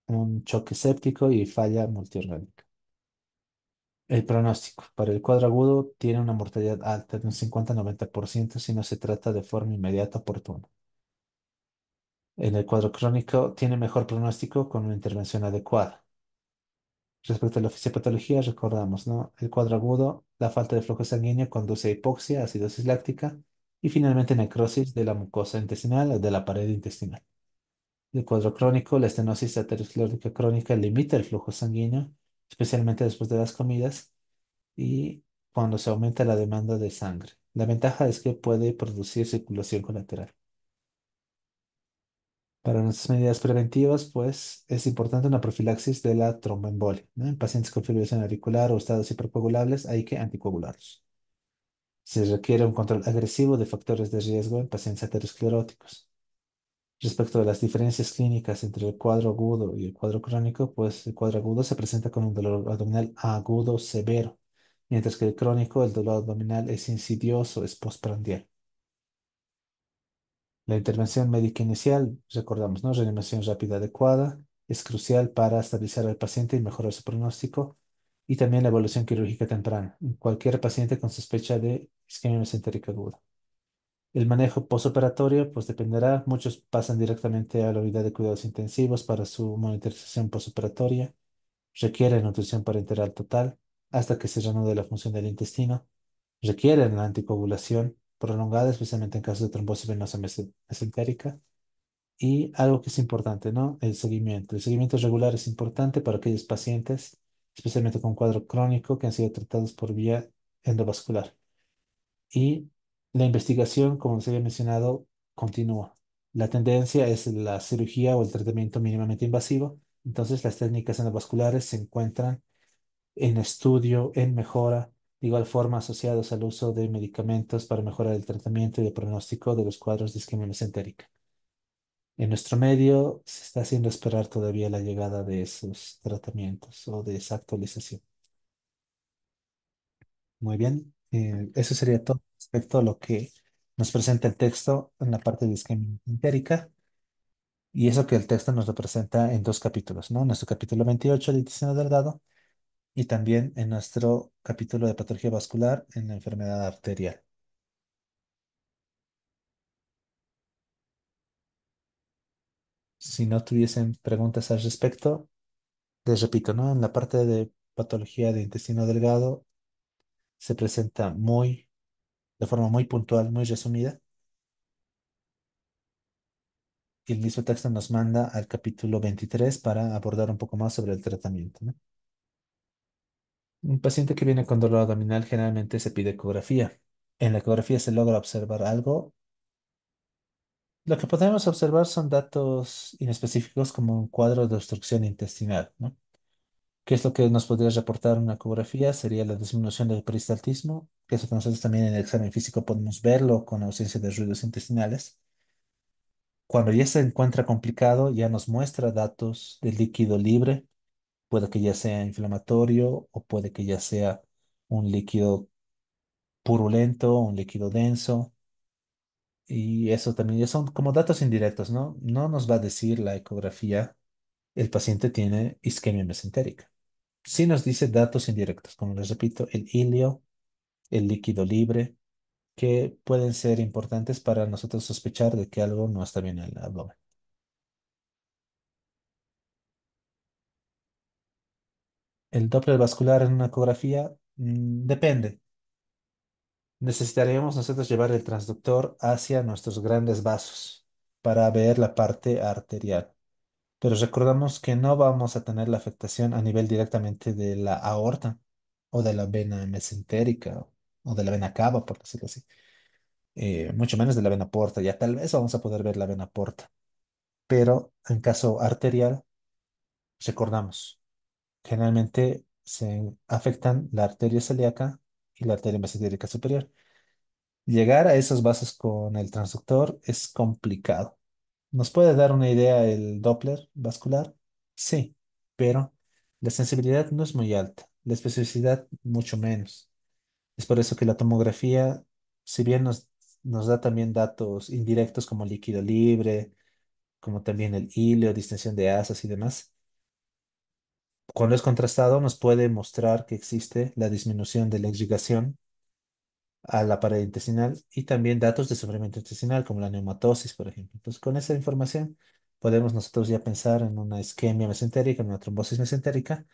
un choque séptico y falla multiorgánica. El pronóstico para el cuadro agudo tiene una mortalidad alta de un 50-90% si no se trata de forma inmediata oportuna. En el cuadro crónico tiene mejor pronóstico con una intervención adecuada. Respecto a la fisiopatología, recordamos, ¿no? El cuadro agudo, la falta de flujo sanguíneo conduce a hipoxia, acidosis láctica y finalmente necrosis de la mucosa intestinal o de la pared intestinal. El cuadro crónico, la estenosis aterosclerótica crónica limita el flujo sanguíneo, especialmente después de las comidas y cuando se aumenta la demanda de sangre. La ventaja es que puede producir circulación colateral. Para nuestras medidas preventivas, pues es importante una profilaxis de la tromboembolia, ¿no? En pacientes con fibrilación auricular o estados hipercoagulables hay que anticoagularlos. Se requiere un control agresivo de factores de riesgo en pacientes ateroscleróticos. Respecto a las diferencias clínicas entre el cuadro agudo y el cuadro crónico, pues el cuadro agudo se presenta con un dolor abdominal agudo severo, mientras que el crónico, el dolor abdominal es insidioso, es postprandial. La intervención médica inicial, recordamos, ¿no? Reanimación rápida adecuada, es crucial para estabilizar al paciente y mejorar su pronóstico, y también la evaluación quirúrgica temprana en cualquier paciente con sospecha de isquemia mesentérica aguda. El manejo posoperatorio, pues dependerá. Muchos pasan directamente a la unidad de cuidados intensivos para su monitorización posoperatoria. Requieren nutrición parenteral total hasta que se reanude la función del intestino. Requieren la anticoagulación prolongada, especialmente en casos de trombosis venosa mesentérica. Y algo que es importante, ¿no? El seguimiento. El seguimiento regular es importante para aquellos pacientes, especialmente con cuadro crónico, que han sido tratados por vía endovascular. Y la investigación, como se había mencionado, continúa. La tendencia es la cirugía o el tratamiento mínimamente invasivo. Entonces, las técnicas endovasculares se encuentran en estudio, en mejora, de igual forma asociados al uso de medicamentos para mejorar el tratamiento y el pronóstico de los cuadros de isquemia mesentérica. En nuestro medio se está haciendo esperar todavía la llegada de esos tratamientos o de esa actualización. Muy bien, eso sería todo respecto a lo que nos presenta el texto en la parte de isquemia entérica. Y eso que el texto nos lo presenta en dos capítulos, ¿no? Nuestro capítulo 28 de intestino delgado y también en nuestro capítulo de patología vascular en la enfermedad arterial. Si no tuviesen preguntas al respecto, les repito, ¿no? En la parte de patología de intestino delgado se presenta de forma muy puntual, muy resumida. Y el mismo texto nos manda al capítulo 23 para abordar un poco más sobre el tratamiento, ¿no? Un paciente que viene con dolor abdominal generalmente se pide ecografía. En la ecografía se logra observar algo. Lo que podemos observar son datos inespecíficos como un cuadro de obstrucción intestinal, ¿no? ¿Qué es lo que nos podría reportar una ecografía? Sería la disminución del peristaltismo, que eso que nosotros también en el examen físico podemos verlo con ausencia de ruidos intestinales. Cuando ya se encuentra complicado, ya nos muestra datos de líquido libre. Puede que ya sea inflamatorio o puede que ya sea un líquido purulento, un líquido denso. Y eso también ya son como datos indirectos, ¿no? No nos va a decir la ecografía, el paciente tiene isquemia mesentérica. Sí nos dice datos indirectos, como les repito, el hilio, el líquido libre, que pueden ser importantes para nosotros sospechar de que algo no está bien en el abdomen. El Doppler vascular en una ecografía, depende. Necesitaríamos nosotros llevar el transductor hacia nuestros grandes vasos para ver la parte arterial. Pero recordamos que no vamos a tener la afectación a nivel directamente de la aorta o de la vena mesentérica o de la vena cava, por decirlo así. Mucho menos de la vena porta. Ya tal vez vamos a poder ver la vena porta. Pero en caso arterial, recordamos, generalmente se afectan la arteria celíaca y la arteria mesentérica superior. Llegar a esos vasos con el transductor es complicado. ¿Nos puede dar una idea el Doppler vascular? Sí, pero la sensibilidad no es muy alta, la especificidad mucho menos. Es por eso que la tomografía, si bien nos da también datos indirectos como líquido libre, como también el hilio, distensión de asas y demás, cuando es contrastado nos puede mostrar que existe la disminución de la irrigación a la pared intestinal y también datos de sufrimiento intestinal, como la neumatosis, por ejemplo. Entonces, con esa información podemos nosotros ya pensar en una isquemia mesentérica, en una trombosis mesentérica,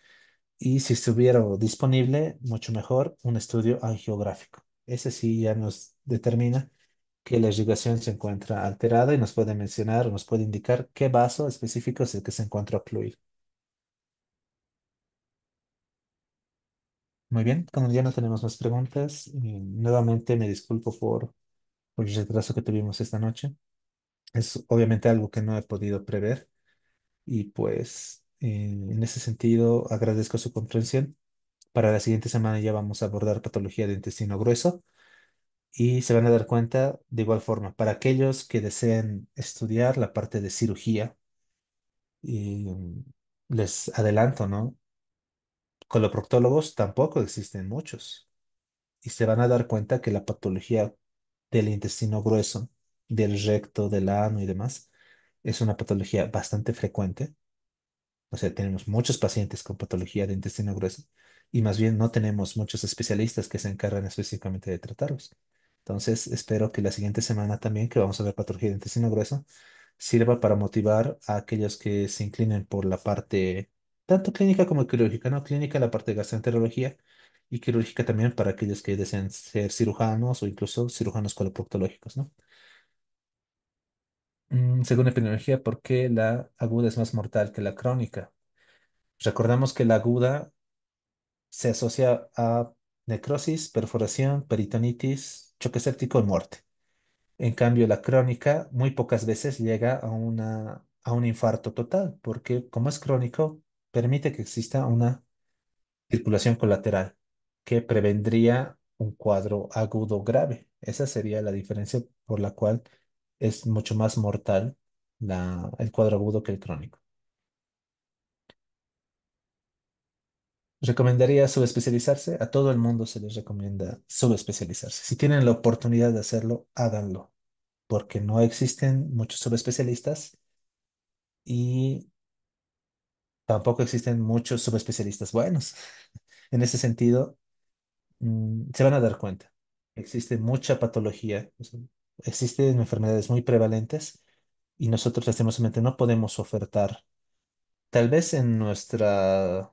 y si estuviera disponible, mucho mejor, un estudio angiográfico. Ese sí ya nos determina que la irrigación se encuentra alterada y nos puede mencionar o nos puede indicar qué vaso específico es el que se encuentra ocluido. Muy bien, como ya no tenemos más preguntas, nuevamente me disculpo por el retraso que tuvimos esta noche. Es obviamente algo que no he podido prever y pues en ese sentido agradezco su comprensión. Para la siguiente semana ya vamos a abordar patología de intestino grueso y se van a dar cuenta de igual forma, para aquellos que deseen estudiar la parte de cirugía, y les adelanto, ¿no? Coloproctólogos tampoco existen muchos y se van a dar cuenta que la patología del intestino grueso, del recto, del ano y demás, es una patología bastante frecuente. O sea, tenemos muchos pacientes con patología de intestino grueso y más bien no tenemos muchos especialistas que se encargan específicamente de tratarlos. Entonces, espero que la siguiente semana también, que vamos a ver patología de intestino grueso, sirva para motivar a aquellos que se inclinen por la parte tanto clínica como quirúrgica, ¿no? Clínica, la parte de gastroenterología y quirúrgica también para aquellos que deseen ser cirujanos o incluso cirujanos coloproctológicos, ¿no? Según epidemiología, ¿por qué la aguda es más mortal que la crónica? Recordamos que la aguda se asocia a necrosis, perforación, peritonitis, choque séptico y muerte. En cambio, la crónica muy pocas veces llega a un infarto total, porque como es crónico, permite que exista una circulación colateral que prevendría un cuadro agudo grave. Esa sería la diferencia por la cual es mucho más mortal el cuadro agudo que el crónico. ¿Recomendaría subespecializarse? A todo el mundo se les recomienda subespecializarse. Si tienen la oportunidad de hacerlo, háganlo, porque no existen muchos subespecialistas y tampoco existen muchos subespecialistas buenos. En ese sentido, se van a dar cuenta. Existe mucha patología, o sea, existen enfermedades muy prevalentes y nosotros lastimosamente no podemos ofertar. Tal vez en nuestra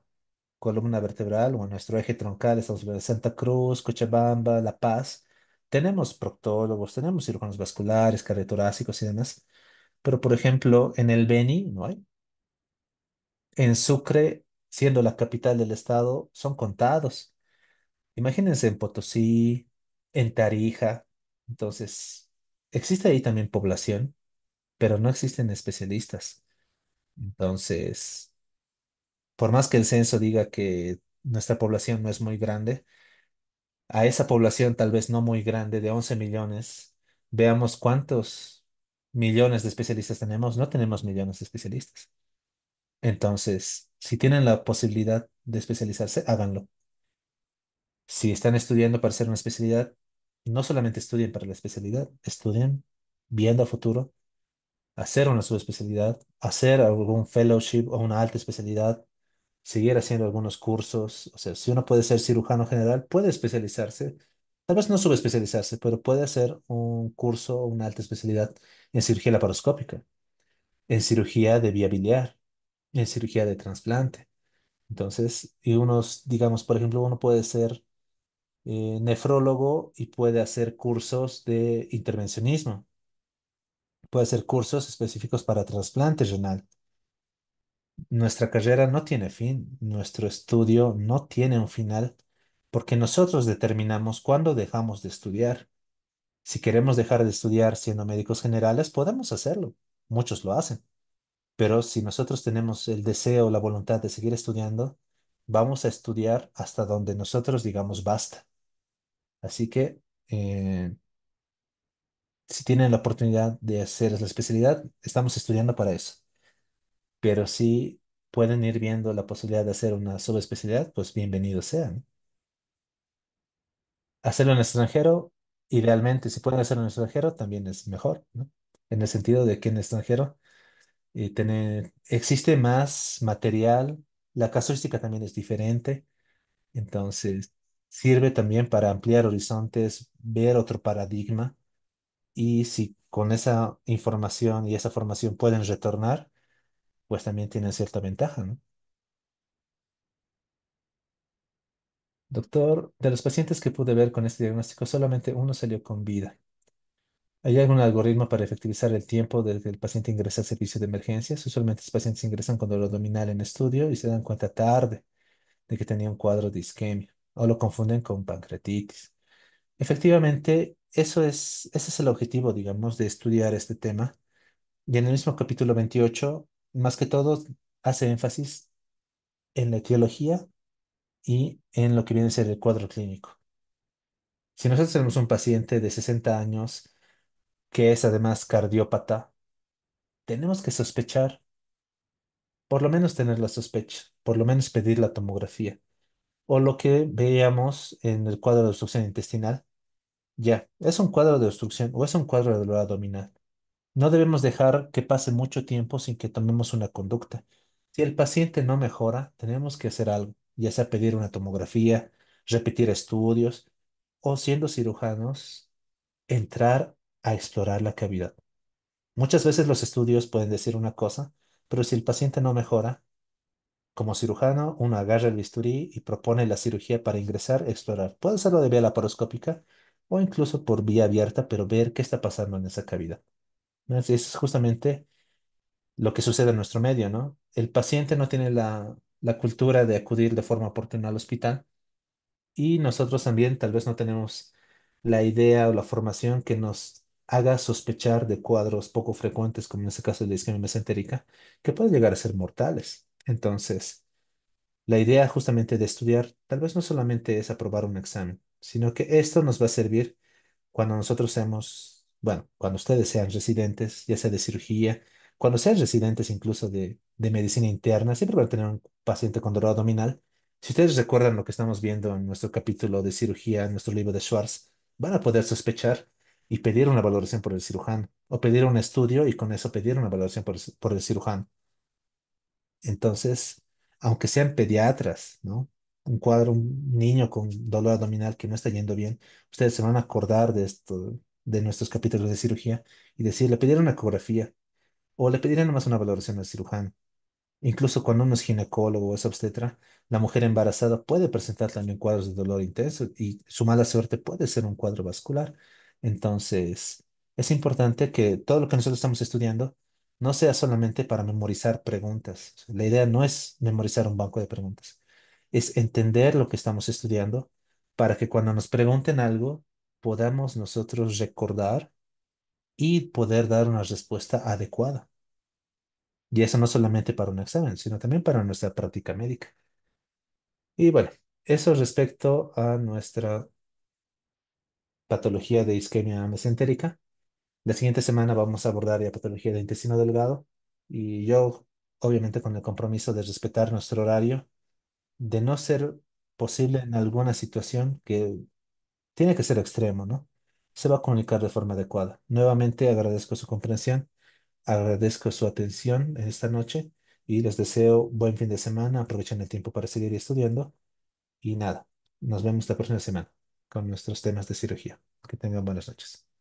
columna vertebral o en nuestro eje troncal, estamos hablando de Santa Cruz, Cochabamba, La Paz. Tenemos proctólogos, tenemos cirujanos vasculares, cardiotorácicos y demás. Pero, por ejemplo, en el Beni, no hay. En Sucre, siendo la capital del estado, son contados. Imagínense en Potosí, en Tarija. Entonces, existe ahí también población, pero no existen especialistas. Entonces, por más que el censo diga que nuestra población no es muy grande, a esa población tal vez no muy grande de 11 millones, veamos cuántos millones de especialistas tenemos. No tenemos millones de especialistas. Entonces, si tienen la posibilidad de especializarse, háganlo. Si están estudiando para hacer una especialidad, no solamente estudien para la especialidad, estudien viendo a futuro, hacer una subespecialidad, hacer algún fellowship o una alta especialidad, seguir haciendo algunos cursos. O sea, si uno puede ser cirujano general, puede especializarse, tal vez no subespecializarse, pero puede hacer un curso o una alta especialidad en cirugía laparoscópica, en cirugía de vía biliar, en cirugía de trasplante. Entonces, y unos, digamos, por ejemplo, uno puede ser nefrólogo y puede hacer cursos de intervencionismo, puede hacer cursos específicos para trasplante renal. Nuestra carrera no tiene fin, nuestro estudio no tiene un final, porque nosotros determinamos cuándo dejamos de estudiar. Si queremos dejar de estudiar siendo médicos generales, podemos hacerlo. Muchos lo hacen. Pero si nosotros tenemos el deseo, la voluntad de seguir estudiando, vamos a estudiar hasta donde nosotros digamos basta. Así que, si tienen la oportunidad de hacer la especialidad, estamos estudiando para eso. Pero si pueden ir viendo la posibilidad de hacer una subespecialidad, pues bienvenidos sean. Hacerlo en el extranjero, idealmente, si pueden hacerlo en el extranjero, también es mejor, ¿no? En el sentido de que en el extranjero existe más material, la casuística también es diferente, entonces sirve también para ampliar horizontes, ver otro paradigma y si con esa información y esa formación pueden retornar, pues también tienen cierta ventaja, ¿no? Doctor, de los pacientes que pude ver con este diagnóstico, solamente uno salió con vida. ¿Hay algún algoritmo para efectivizar el tiempo desde que el paciente ingresa al servicio de emergencias? Usualmente los pacientes ingresan con dolor abdominal en estudio y se dan cuenta tarde de que tenía un cuadro de isquemia o lo confunden con pancreatitis. Efectivamente, ese es el objetivo, digamos, de estudiar este tema. Y en el mismo capítulo 28, más que todo, hace énfasis en la etiología y en lo que viene a ser el cuadro clínico. Si nosotros tenemos un paciente de 60 años que es además cardiópata, tenemos que sospechar, por lo menos tener la sospecha, por lo menos pedir la tomografía. O lo que veíamos en el cuadro de obstrucción intestinal, ya, es un cuadro de obstrucción o es un cuadro de dolor abdominal. No debemos dejar que pase mucho tiempo sin que tomemos una conducta. Si el paciente no mejora, tenemos que hacer algo, ya sea pedir una tomografía, repetir estudios o siendo cirujanos, entrar a explorar la cavidad. Muchas veces los estudios pueden decir una cosa, pero si el paciente no mejora, como cirujano, uno agarra el bisturí y propone la cirugía para ingresar, explorar. Puede hacerlo de vía laparoscópica o incluso por vía abierta, pero ver qué está pasando en esa cavidad. ¿No? Eso es justamente lo que sucede en nuestro medio, ¿no? El paciente no tiene la cultura de acudir de forma oportuna al hospital y nosotros también tal vez no tenemos la idea o la formación que nos haga sospechar de cuadros poco frecuentes, como en este caso de la isquemia mesentérica, que pueden llegar a ser mortales. Entonces, la idea justamente de estudiar tal vez no solamente es aprobar un examen, sino que esto nos va a servir cuando nosotros seamos, bueno, cuando ustedes sean residentes, ya sea de cirugía, cuando sean residentes incluso de medicina interna, siempre van a tener un paciente con dolor abdominal. Si ustedes recuerdan lo que estamos viendo en nuestro capítulo de cirugía, en nuestro libro de Schwartz, van a poder sospechar y pedir una valoración por el cirujano, o pedir un estudio y con eso pedir una valoración por el cirujano. Entonces, aunque sean pediatras, ¿no? Un cuadro, un niño con dolor abdominal que no está yendo bien, ustedes se van a acordar de esto, de nuestros capítulos de cirugía y decir, le pedirán una ecografía o le pedirán nomás una valoración al cirujano. Incluso cuando uno es ginecólogo o es obstetra, la mujer embarazada puede presentar también cuadros de dolor intenso y su mala suerte puede ser un cuadro vascular. Entonces, es importante que todo lo que nosotros estamos estudiando no sea solamente para memorizar preguntas. La idea no es memorizar un banco de preguntas, es entender lo que estamos estudiando para que cuando nos pregunten algo podamos nosotros recordar y poder dar una respuesta adecuada. Y eso no solamente para un examen, sino también para nuestra práctica médica. Y bueno, eso respecto a nuestra patología de isquemia mesentérica. La siguiente semana vamos a abordar la patología de intestino delgado y yo, obviamente, con el compromiso de respetar nuestro horario, de no ser posible en alguna situación que tiene que ser extremo, ¿no? se va a comunicar de forma adecuada. Nuevamente agradezco su comprensión, agradezco su atención en esta noche y les deseo buen fin de semana. Aprovechen el tiempo para seguir estudiando y nada, nos vemos la próxima semana con nuestros temas de cirugía. Que tengan buenas noches.